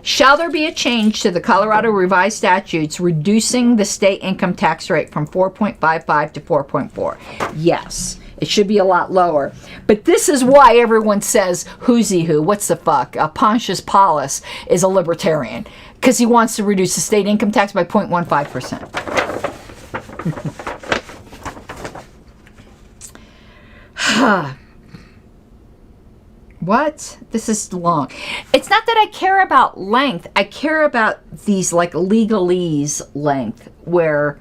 Shall there be a change to the Colorado revised statutes reducing the state income tax rate from 4.55 to 4.4? Yes. It should be a lot lower. But this is why everyone says, who's-he who? What's the fuck? Pontius Paulus is a libertarian. Because he wants to reduce the state income tax by 0.15%. What? This is long. It's not that I care about length. I care about these, like, legalese length where...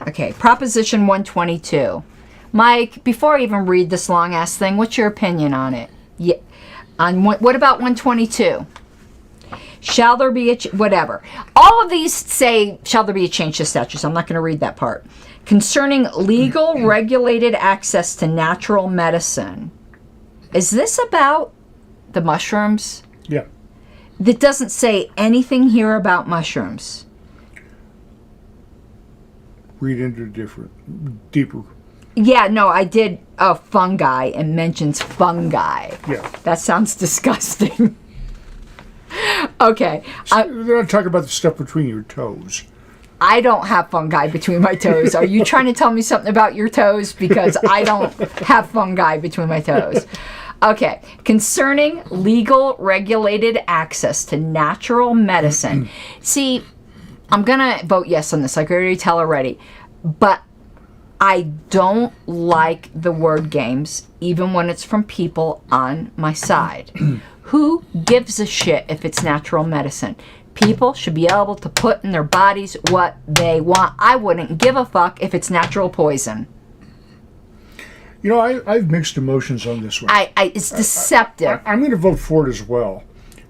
Okay, Proposition 122. Mike, before I even read this long-ass thing, what's your opinion on it? Yeah, what about 122? Shall there be a... whatever. All of these say, shall there be a change to statutes. I'm not going to read that part. Concerning legal regulated access to natural medicine. Is this about the mushrooms? Yeah. That doesn't say anything here about mushrooms. Read into deeper. Yeah, no, I did. Oh, fungi, and mentions fungi. Yeah. That sounds disgusting. Okay. They're not talking about the stuff between your toes. I don't have fungi between my toes. Are you trying to tell me something about your toes? Because I don't have fungi between my toes. Okay. Concerning legal regulated access to natural medicine. See, I'm going to vote yes on this. I can already tell already. But I don't like the word games, even when it's from people on my side. Who gives a shit if it's natural medicine? People should be able to put in their bodies what they want. I wouldn't give a fuck if it's natural poison. You know, I have mixed emotions on this one. It's deceptive. I'm going to vote for it as well.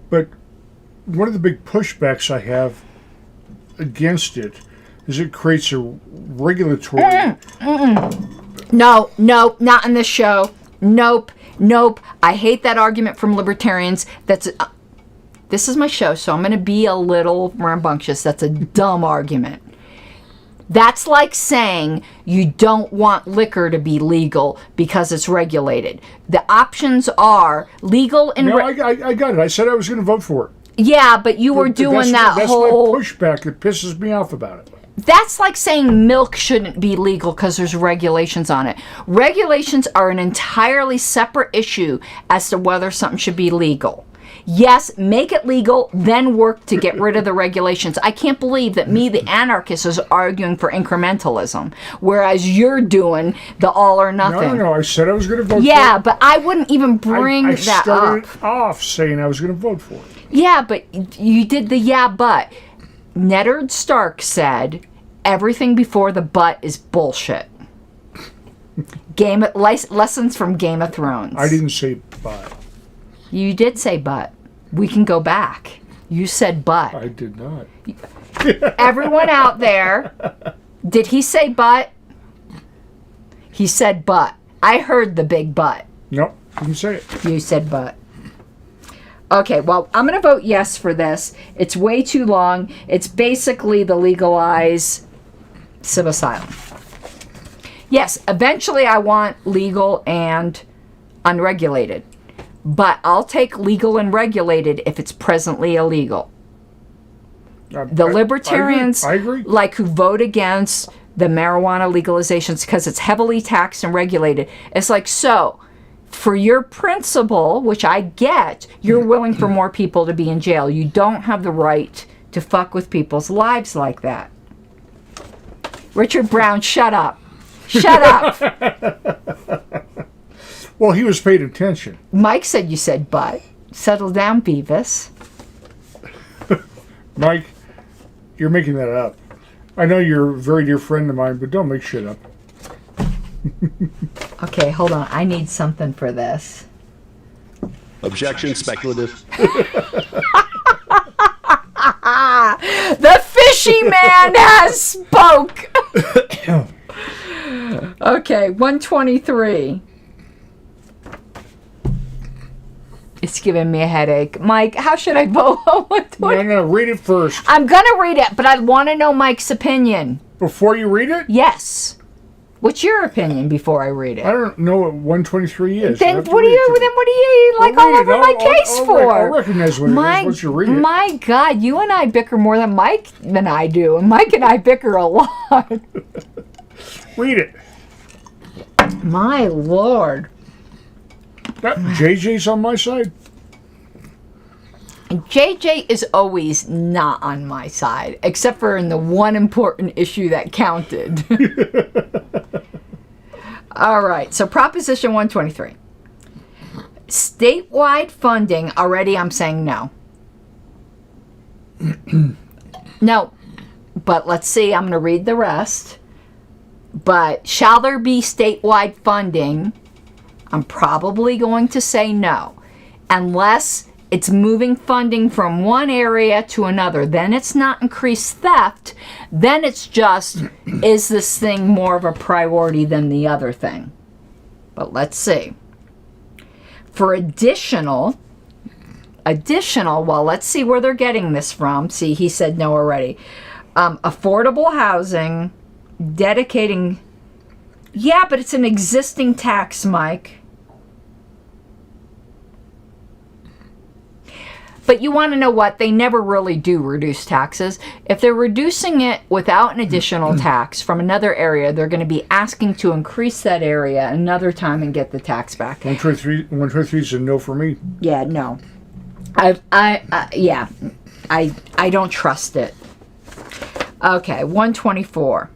But one of the big pushbacks I have against it is it creates a regulatory... No, not in this show. Nope. I hate that argument from libertarians. This is my show, so I'm going to be a little rambunctious. That's a dumb argument. That's like saying you don't want liquor to be legal because it's regulated. The options are legal and... No, I got it. I said I was going to vote for it. Yeah, but you were doing that's whole... my pushback that pisses me off about it. That's like saying milk shouldn't be legal because there's regulations on it. Regulations are an entirely separate issue as to whether something should be legal. Yes, make it legal, then work to get rid of the regulations. I can't believe that me, the anarchist, is arguing for incrementalism, whereas you're doing the all or nothing. No, I said I was going to vote for it. Yeah, but I wouldn't even bring I that started up. it off saying I was going to vote for it. Yeah, but you did the yeah, but. Neddard Stark said, everything before the but is bullshit. Lessons from Game of Thrones. I didn't say but. You did say but. We can go back. You said but. I did not. Everyone out there, did he say but? He said but. I heard the big but. Nope, didn't say it. You said but. Okay, well, I'm going to vote yes for this. It's way too long. It's basically the legalize civil asylum. Yes, eventually I want legal and unregulated. But I'll take legal and regulated if it's presently illegal. The libertarians, I agree. like who vote against the marijuana legalizations because it's heavily taxed and regulated, it's like, so, for your principle, which I get, you're willing for more people to be in jail. You don't have the right to fuck with people's lives like that. Richard Brown, shut up. Shut up. Well, he was paying attention. Mike said you said but. Settle down, Beavis. Mike, you're making that up. I know you're a very dear friend of mine, but don't make shit up. Okay, hold on. I need something for this. Objection, speculative. The fishy man has spoke. Okay, 123. It's giving me a headache. Mike, how should I vote on 123? No, read it first. I'm going to read it, but I want to know Mike's opinion. Before you read it? Yes. What's your opinion before I read it? I don't know what 123 is. Then what do you like all over my case for? I'll recognize what it is once you read it. My God, you and I bicker more than Mike and I do, and Mike and I bicker a lot. Read it. My Lord. JJ's on my side. JJ is always not on my side, except for in the one important issue that counted. All right, so Proposition 123. Statewide funding, already I'm saying no. No, but let's see, I'm going to read the rest. But shall there be statewide funding? I'm probably going to say no. Unless it's moving funding from one area to another. Then it's not increased theft. Then it's just, is this thing more of a priority than the other thing? But let's see. For additional, well, let's see where they're getting this from. See, he said no already. Affordable housing, dedicating, yeah, but it's an existing tax, Mike. But you want to know what? They never really do reduce taxes. If they're reducing it without an additional tax from another area, they're going to be asking to increase that area another time and get the tax back. 123 is a no for me. Yeah, no. I don't trust it. Okay, 124.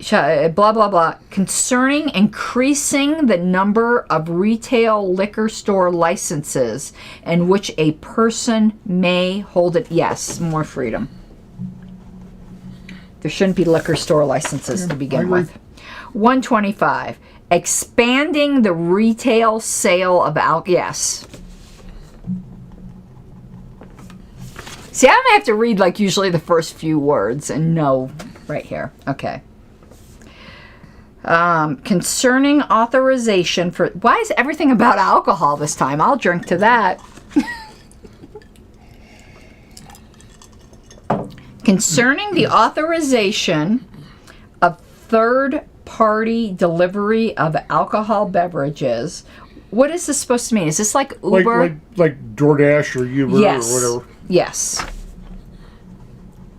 Blah, blah, blah. Concerning increasing the number of retail liquor store licenses in which a person may hold it. Yes, more freedom. There shouldn't be liquor store licenses to begin with. 125. Expanding the retail sale of alcohol. Yes. See, I'm going to have to read like usually the first few words and no right here. Okay. Concerning authorization for... Why is everything about alcohol this time? I'll drink to that. Concerning the authorization of third-party delivery of alcohol beverages. What is this supposed to mean? Is this like Uber? Like DoorDash or Uber or whatever? Yes.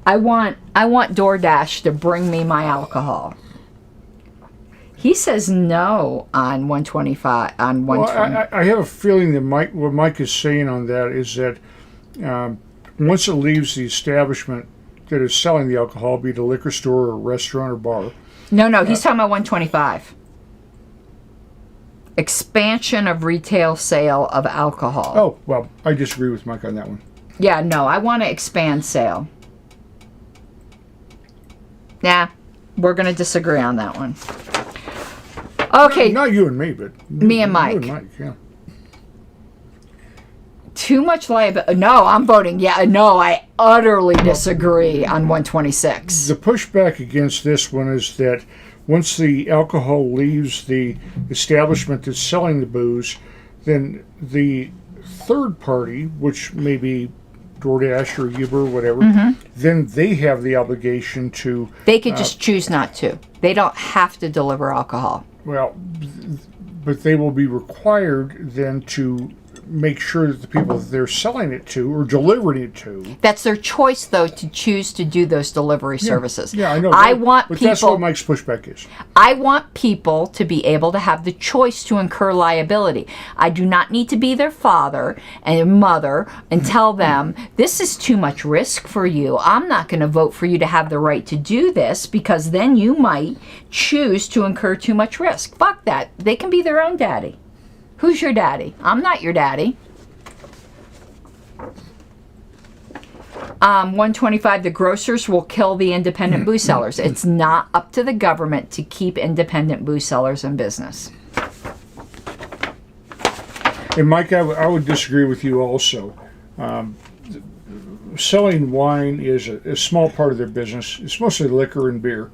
I want DoorDash to bring me my alcohol. He says no on 125. On 120. Well, I have a feeling that what Mike is saying on that is that once it leaves the establishment that is selling the alcohol, be it a liquor store or a restaurant or bar. No, he's talking about 125. Expansion of retail sale of alcohol. Oh, well, I disagree with Mike on that one. Yeah, no, I want to expand sale. Nah, we're going to disagree on that one. Okay. Not you and me, but me and Mike. You and Mike, yeah. Too much liability. No, I'm voting. Yeah, no, I utterly disagree on 126. The pushback against this one is that once the alcohol leaves the establishment that's selling the booze, then the third party, which may be DoorDash or Uber or whatever, then they have the obligation to... They could just choose not to. They don't have to deliver alcohol. Well, but they will be required then to make sure that the people that they're selling it to or delivering it to... That's their choice, though, to choose to do those delivery services. Yeah, I know. But that's what Mike's pushback is. I want people to be able to have the choice to incur liability. I do not need to be their father and mother and tell them, this is too much risk for you. I'm not going to vote for you to have the right to do this because then you might choose to incur too much risk. Fuck that. They can be their own daddy. Who's your daddy? I'm not your daddy. 125, the grocers will kill the independent booze sellers. It's not up to the government to keep independent booze sellers in business. And Mike, I would disagree with you also. Selling wine is a small part of their business. It's mostly liquor and beer.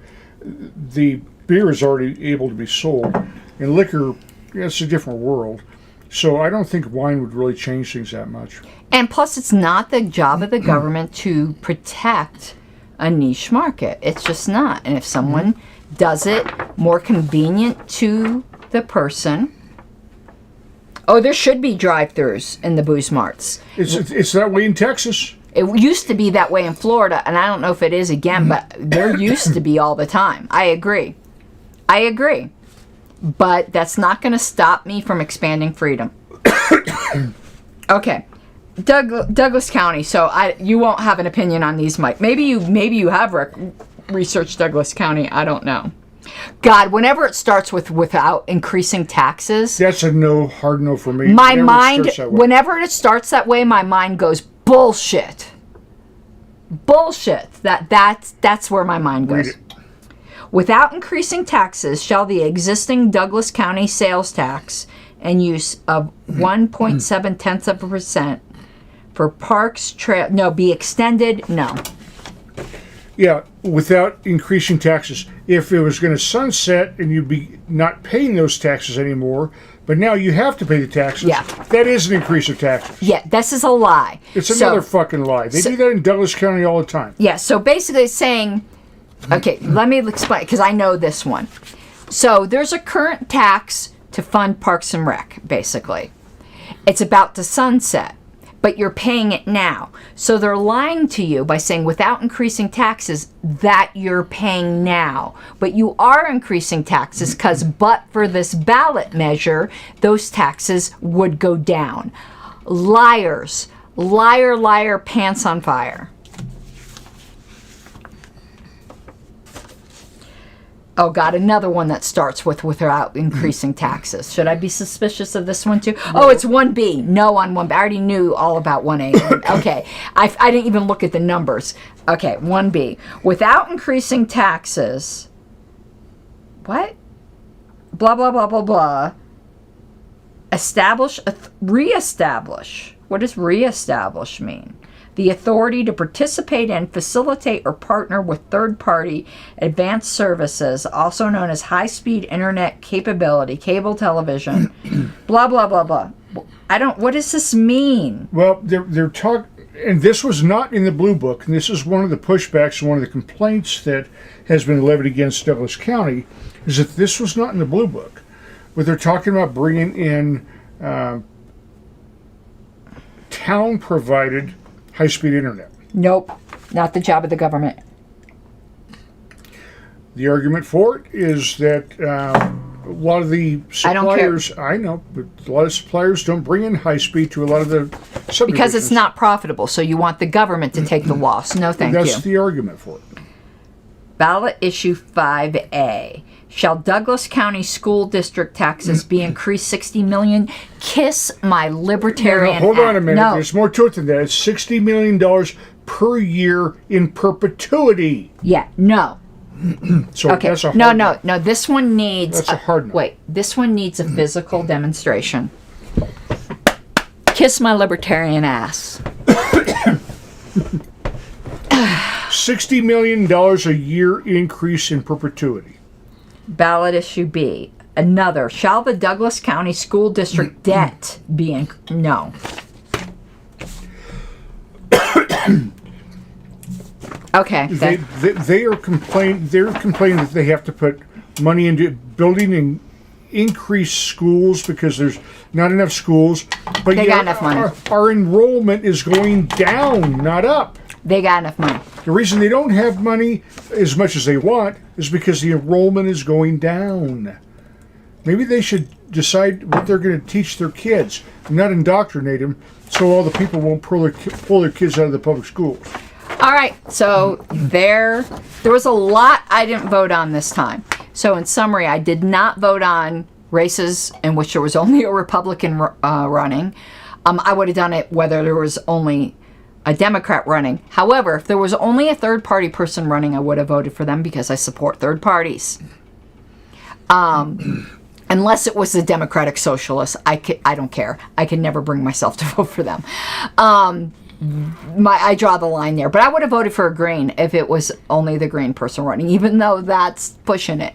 The beer is already able to be sold, and liquor, it's a different world. So I don't think wine would really change things that much. And plus, it's not the job of the government to protect a niche market. It's just not. And if someone does it more convenient to the person, there should be drive-thrus in the booze marts. It's that way in Texas. It used to be that way in Florida, and I don't know if it is again, but there used to be all the time. I agree. But that's not going to stop me from expanding freedom. Okay. Douglas County. So you won't have an opinion on these, Mike. Maybe you have researched Douglas County. I don't know. God, whenever it starts with without increasing taxes, that's a hard no for me. My mind, whenever it starts that way, my mind goes bullshit. Bullshit. That's where my mind goes. Without increasing taxes, shall the existing Douglas County sales tax and use of 1.7% for parks, be extended? No. Yeah, without increasing taxes. If it was going to sunset and you'd be not paying those taxes anymore, but now you have to pay the taxes, that is an increase of taxes. Yeah, this is a lie. It's another fucking lie. They do that in Douglas County all the time. Yeah, so basically it's saying, okay, let me explain, because I know this one. So there's a current tax to fund Parks and Rec, basically. It's about to sunset, but you're paying it now. So they're lying to you by saying without increasing taxes that you're paying now. But you are increasing taxes because but for this ballot measure, those taxes would go down. Liars. Liar, liar, pants on fire. Oh, God, another one that starts with without increasing taxes. Should I be suspicious of this one, too? Oh, it's 1B. No on 1B. I already knew all about 1A. Okay. I didn't even look at the numbers. Okay, 1B. Without increasing taxes. What? Blah, blah, blah, blah, blah. Reestablish. What does reestablish mean? The authority to participate in, facilitate, or partner with third-party advanced services, also known as high-speed internet capability, cable television, blah, blah, blah, blah. What does this mean? Well, they're talking, and this was not in the Blue Book, and this is one of the pushbacks, one of the complaints that has been levied against Douglas County, is that this was not in the Blue Book. But they're talking about bringing in town-provided high-speed internet. Nope, not the job of the government. The argument for it is that a lot of the suppliers, I know, but a lot of suppliers don't bring in high-speed to a lot of the subdivisions. Because it's not profitable, so you want the government to take the loss. No, thank you. That's the argument for it. Ballot issue 5A. Shall Douglas County school district taxes be increased $60 million? Kiss my libertarian. Hold on a minute. No. There's more to it than that. It's $60 million per year in perpetuity. Yeah, no. So okay. That's a hard no. This one needs. That's a hard no. Wait, this one needs a physical demonstration. Kiss my libertarian ass. $60 million a year increase in perpetuity. Ballot issue B. Another. Shall the Douglas County School District debt be no. Okay. They are complaining. They're complaining that they have to put money into building and increase schools because there's not enough schools. But they got enough money. Our enrollment is going down, not up. They got enough money. The reason they don't have money as much as they want is because the enrollment is going down. Maybe they should decide what they're going to teach their kids and not indoctrinate them so all the people won't pull their kids out of the public schools. All right, so there was a lot I didn't vote on this time. So in summary, I did not vote on races in which there was only a Republican running. I would have done it whether there was only a Democrat running. However, if there was only a third-party person running, I would have voted for them because I support third parties. Unless it was the Democratic Socialists, I don't care. I can never bring myself to vote for them. I draw the line there. But I would have voted for a Green if it was only the Green person running, even though that's pushing it.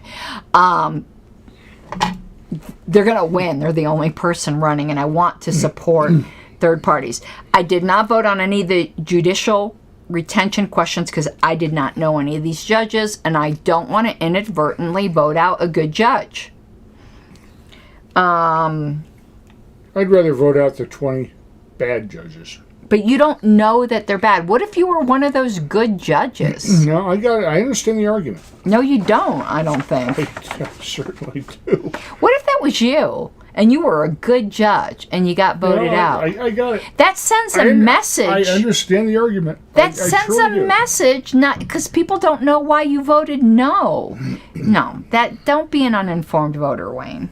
They're going to win. They're the only person running, and I want to support third parties. I did not vote on any of the judicial retention questions because I did not know any of these judges, and I don't want to inadvertently vote out a good judge. I'd rather vote out the 20 bad judges. But you don't know that they're bad. What if you were one of those good judges? No, I understand the argument. No, you don't, I don't think. I certainly do. What if that was you and you were a good judge and you got voted out? I got it. That sends a message. I understand the argument. That sends a message, not because people don't know why you voted no. No, don't be an uninformed voter, Wayne.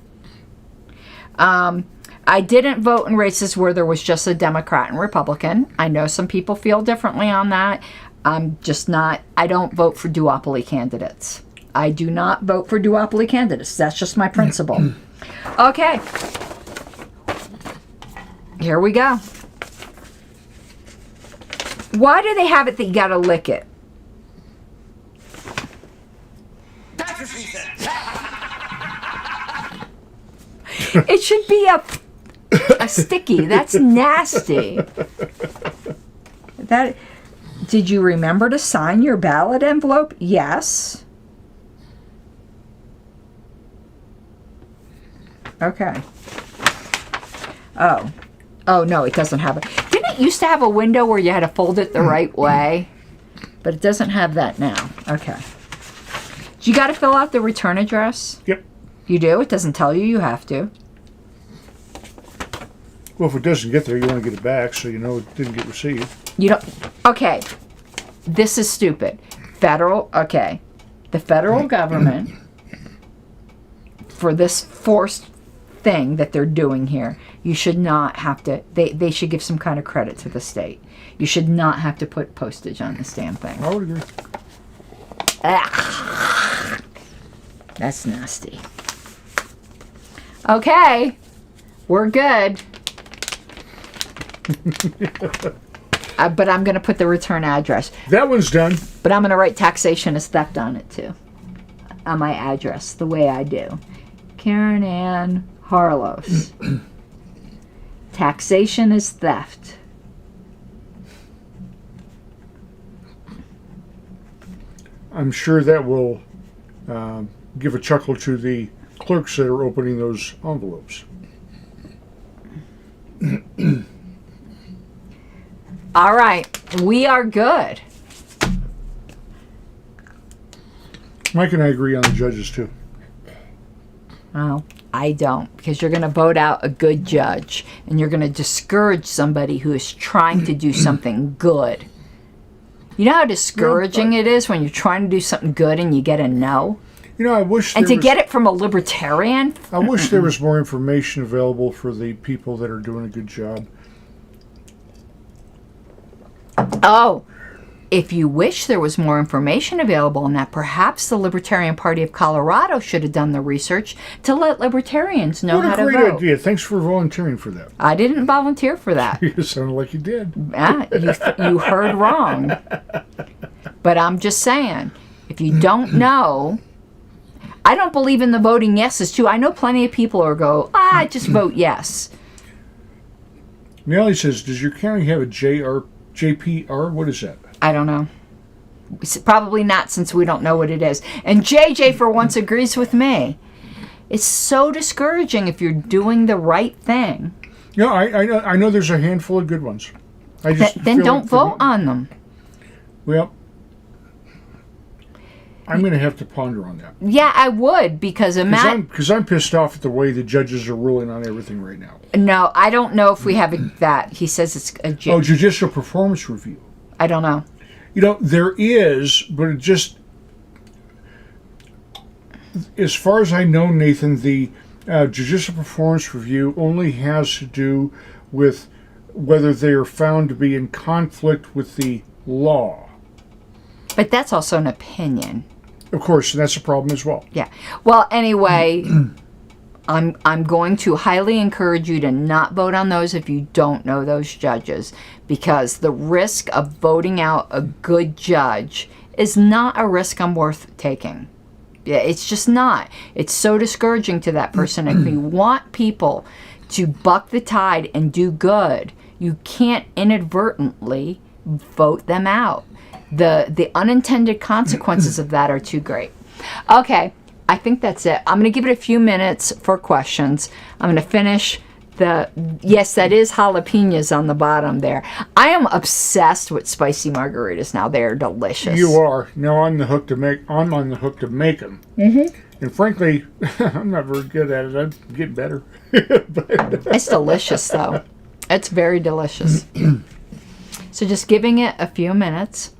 I didn't vote in races where there was just a Democrat and Republican. I know some people feel differently on that. I'm just not. I don't vote for duopoly candidates. I do not vote for duopoly candidates. That's just my principle. Okay. Here we go. Why do they have it that you gotta lick it? That's what she said. It should be a sticky. That's nasty. Did you remember to sign your ballot envelope? Yes. Okay. Oh, no, it doesn't have it. Didn't it used to have a window where you had to fold it the right way? But it doesn't have that now. Okay. You got to fill out the return address? Yep. You do? It doesn't tell you you have to. Well, if it doesn't get there, you want to get it back so you know it didn't get received. You don't. Okay. This is stupid. Okay. The federal government, for this forced thing that they're doing here, you should not have to. They should give some kind of credit to the state. You should not have to put postage on this damn thing. I would agree. Ah, that's nasty. Okay. We're good. But I'm going to put the return address. That one's done. But I'm going to write taxation is theft on it too. On my address, the way I do. Karen Ann Harlos. Taxation is theft. I'm sure that will give a chuckle to the clerks that are opening those envelopes. All right, we are good. Mike and I agree on the judges too. Oh, I don't, because you're going to vote out a good judge, and you're going to discourage somebody who is trying to do something good. You know how discouraging it is when you're trying to do something good and you get a no? You know, I wish And to get it from a libertarian? I wish there was more information available for the people that are doing a good job. Oh, if you wish there was more information available on that, perhaps the Libertarian Party of Colorado should have done the research to let libertarians know how to vote. What a great idea. Thanks for volunteering for that. I didn't volunteer for that. You sounded like you did. You heard wrong. But I'm just saying, if you don't know, I don't believe in the voting yeses too. I know plenty of people who go, just vote yes. Nellie says, does your county have a JPR? What is that? I don't know. Probably not, since we don't know what it is. And JJ for once agrees with me. It's so discouraging if you're doing the right thing. No, I know there's a handful of good ones. Then don't vote on them. Well, I'm going to have to ponder on that. Yeah, I would, because Because I'm pissed off at the way the judges are ruling on everything right now. No, I don't know if we have that. He says it's a judicial performance review. I don't know. You know, there is, but it just, as far as I know, Nathan, the judicial performance review only has to do with whether they are found to be in conflict with the law. But that's also an opinion. Of course, and that's a problem as well. Yeah. Well, anyway, I'm going to highly encourage you to not vote on those if you don't know those judges, because the risk of voting out a good judge is not a risk I'm worth taking. Yeah, it's just not. It's so discouraging to that person. If you want people to buck the tide and do good, you can't inadvertently vote them out. The unintended consequences of that are too great. Okay, I think that's it. I'm going to give it a few minutes for questions. I'm going to finish yes, that is jalapenos on the bottom there. I am obsessed with spicy margaritas now. They're delicious. You are. Now I'm on the hook to make them. Mm-hmm. And frankly, I'm not very good at it. I'm getting better. It's delicious, though. It's very delicious. So just giving it a few minutes.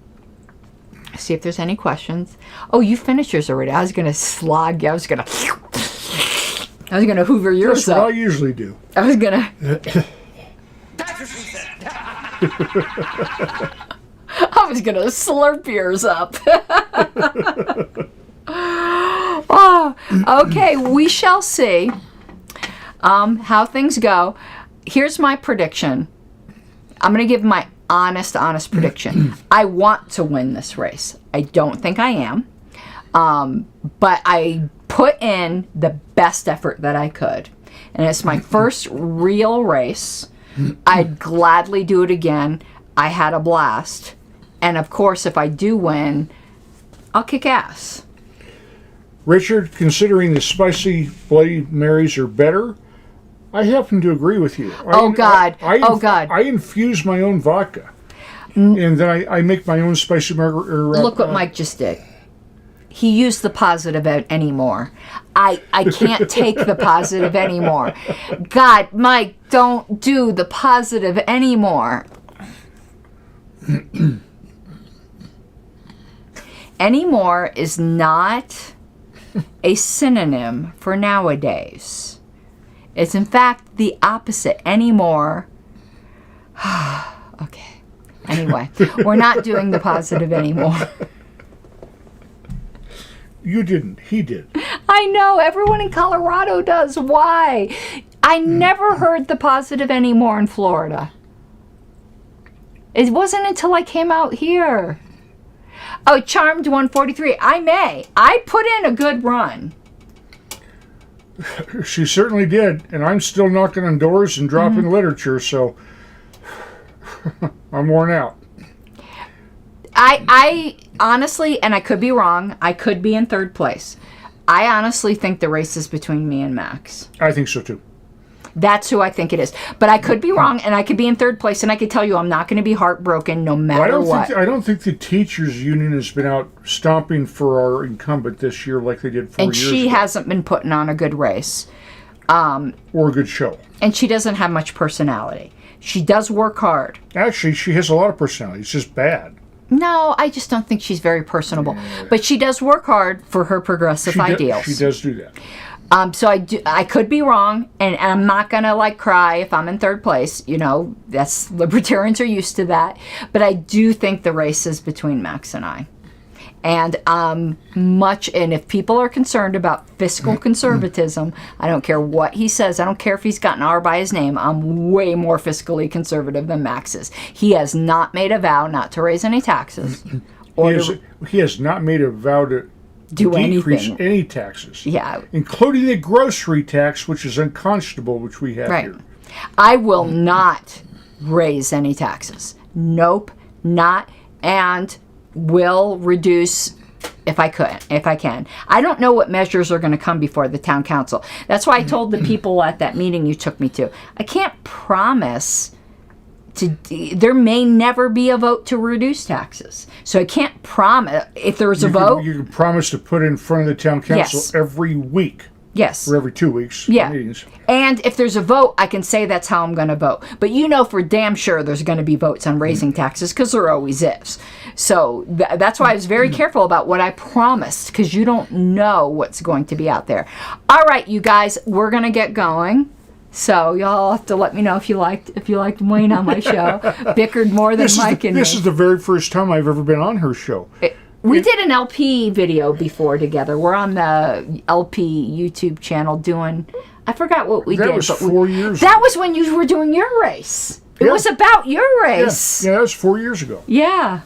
See if there's any questions. Oh, you finished yours already. I was going to slog you. I was going to hoover yours That's up. what I usually do. I was going to... That's what she said. I was going to slurp yours up. Oh, okay, we shall see how things go. Here's my prediction. I'm going to give my honest prediction. I want to win this race. I don't think I am. But I put in the best effort that I could. And it's my first real race. I'd gladly do it again. I had a blast. And of course, if I do win, I'll kick ass. Richard, considering the spicy Bloody Marys are better, I happen to agree with you. God. I infuse my own vodka. And then I make my own spicy margarita. Look what Mike just did. He used the positive anymore. I can't take the positive anymore. God, Mike, don't do the positive anymore. Anymore is not a synonym for nowadays. It's in fact the opposite. Anymore. Okay. Anyway, we're not doing the positive anymore. You didn't. He did. I know. Everyone in Colorado does. Why? I never heard the positive anymore in Florida. It wasn't until I came out here. Oh, Charmed 143. I put in a good run. She certainly did. And I'm still knocking on doors and dropping literature, so I'm worn out. I honestly, and I could be wrong, I could be in third place. I honestly think the race is between me and Max. I think so too. That's who I think it is. But I could be wrong, and I could be in third place, and I could tell you I'm not going to be heartbroken no matter what. I don't think the teachers' union has been out stomping for our incumbent this year like they did 4 years ago. And she hasn't been putting on a good race. Or a good show. And she doesn't have much personality. She does work hard. Actually, she has a lot of personality. It's just bad. No, I just don't think she's very personable. Yeah. But she does work hard for her progressive ideals. She does do that. So I could be wrong, and I'm not going to, cry if I'm in third place. You know, that's libertarians are used to that. But I do think the race is between Max and I. And and if people are concerned about fiscal conservatism, I don't care what he says. I don't care if he's got an R by his name. I'm way more fiscally conservative than Max is. He has not made a vow not to raise any taxes. He has not made a vow to decrease any taxes. Yeah. Including the grocery tax, which is unconscionable, which we have here. I will not raise any taxes. Nope, not. And will reduce if I can. I don't know what measures are going to come before the town council. That's why I told the people at that meeting you took me to, I can't promise there may never be a vote to reduce taxes. So I can't promise if there's a vote. You can promise to put it in front of the town council every week. Yes. Or every 2 weeks. Yeah. Meetings. And if there's a vote, I can say that's how I'm going to vote. But you know for damn sure there's going to be votes on raising taxes because there always is. So that's why I was very careful about what I promised because you don't know what's going to be out there. All right, you guys, we're going to get going. So y'all have to let me know if you liked Wayne on my show. Bickered more than Mike and me. This is the very first time I've ever been on her show. We did an LP video before together. We're on the LP YouTube channel doing I forgot what we That did. was but 4 years That ago. was when you were doing your race. It Yeah. was about your Yeah, race. that was 4 years ago. Yeah.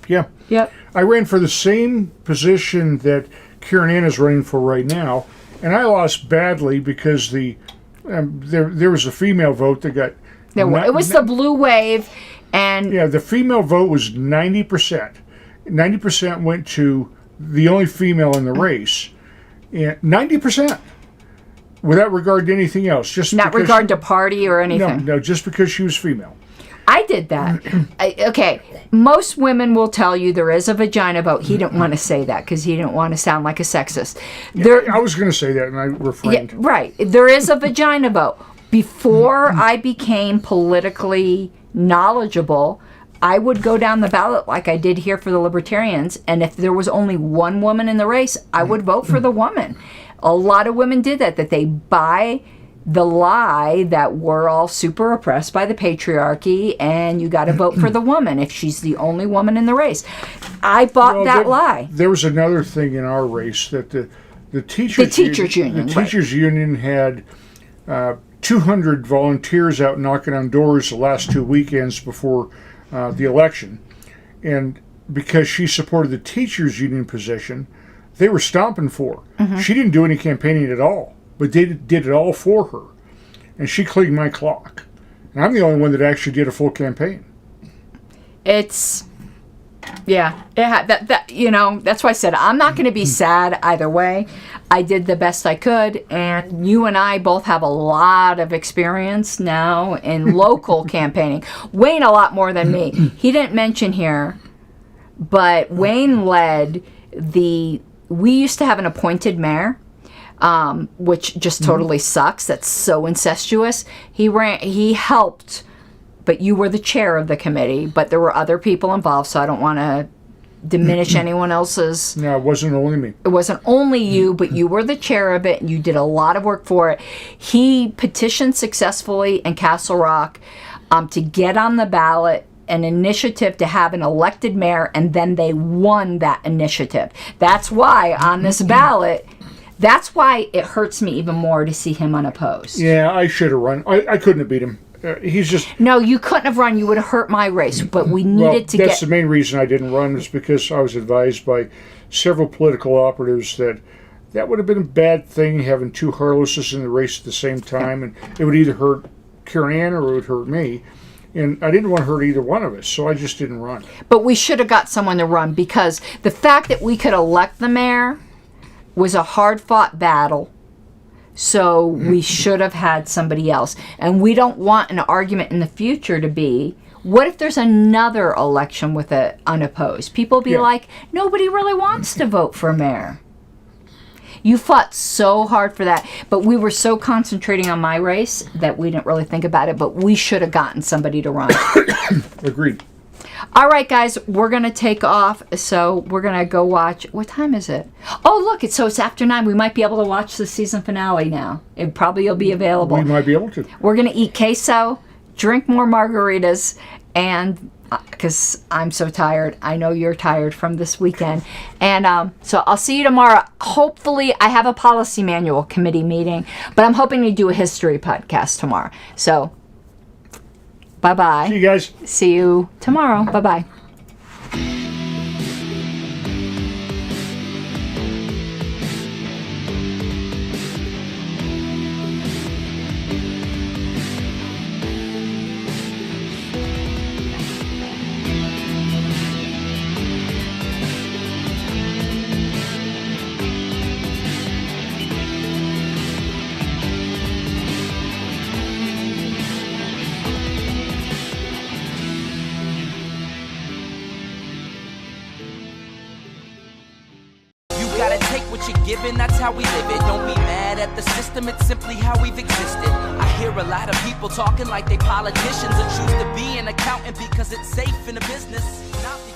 Yeah. Yep. I ran for the same position that Karen Ann is running for right now, and I lost badly because there was a female vote that got. It was the blue wave, and Yeah, the female vote was 90%. 90% went to the only female in the race. And 90%. Without regard to anything else. Just not because regard to party or No, anything. no, just because she was female. I did that. Okay, most women will tell you there is a vagina vote. He didn't want to say that because he didn't want to sound like a sexist. I was going to say that, and I refrained. Yeah, right. There is a vagina vote. Before I became politically knowledgeable, I would go down the ballot like I did here for the Libertarians, and if there was only one woman in the race, I would vote for the woman. A lot of women did that they buy the lie that we're all super oppressed by the patriarchy and you got to vote for the woman if she's the only woman in the race. I bought that lie. There was another thing in our race that the teachers union, the teachers union had 200 volunteers out knocking on doors the last 2 weekends before the election, and because she supported the teachers union position, they were stomping for her. Mm-hmm. She didn't do any campaigning at all, but they did it all for her, and she cleaned my clock. And I'm the only one that actually did a full campaign. It's that's why I said I'm not going to be sad either way. I did the best I could, and you and I both have a lot of experience now in local campaigning. Wayne a lot more than me. He didn't mention here, but Wayne led we used to have an appointed mayor, which just totally sucks. That's so incestuous. He helped, but you were the chair of the committee, but there were other people involved, so I don't want to diminish anyone else's. No, it wasn't only me. It wasn't only you, but you were the chair of it, and you did a lot of work for it. He petitioned successfully in Castle Rock to get on the ballot an initiative to have an elected mayor, and then they won that initiative. That's why on this ballot, that's why it hurts me even more to see him unopposed. Yeah, I should have run. I couldn't have beat him. He's just... No, you couldn't have run. You would have hurt my race, but we needed to That's the main reason I didn't run, is because I was advised by several political operatives that would have been a bad thing, having two Harlesses in the race at the same time, and it would either hurt Karen Ann or it would hurt me. And I didn't want to hurt either one of us, so I just didn't run. But we should have got someone to run, because the fact that we could elect the mayor was a hard-fought battle. So we should have had somebody else. And we don't want an argument in the future to be, what if there's another election with it unopposed? People be like, nobody really wants to vote for mayor. You fought so hard for that, but we were so concentrating on my race that we didn't really think about it, but we should have gotten somebody to run. Agreed. All right, guys, we're going to take off, so we're going to go watch. What time is it? Oh, look, it's after 9. We might be able to watch the season finale now. It probably will be available. We might be able to. We're going to eat queso, drink more margaritas, and because I'm so tired. I know you're tired from this weekend. And so I'll see you tomorrow. Hopefully, I have a policy manual committee meeting, but I'm hoping to do a history podcast tomorrow. So, bye-bye. See you guys. See you tomorrow. Bye-bye. Given, that's how we live it. Don't be mad at the system, it's simply how we've existed. I hear a lot of people talking like they politicians and choose to be an accountant because it's safe in a business. Not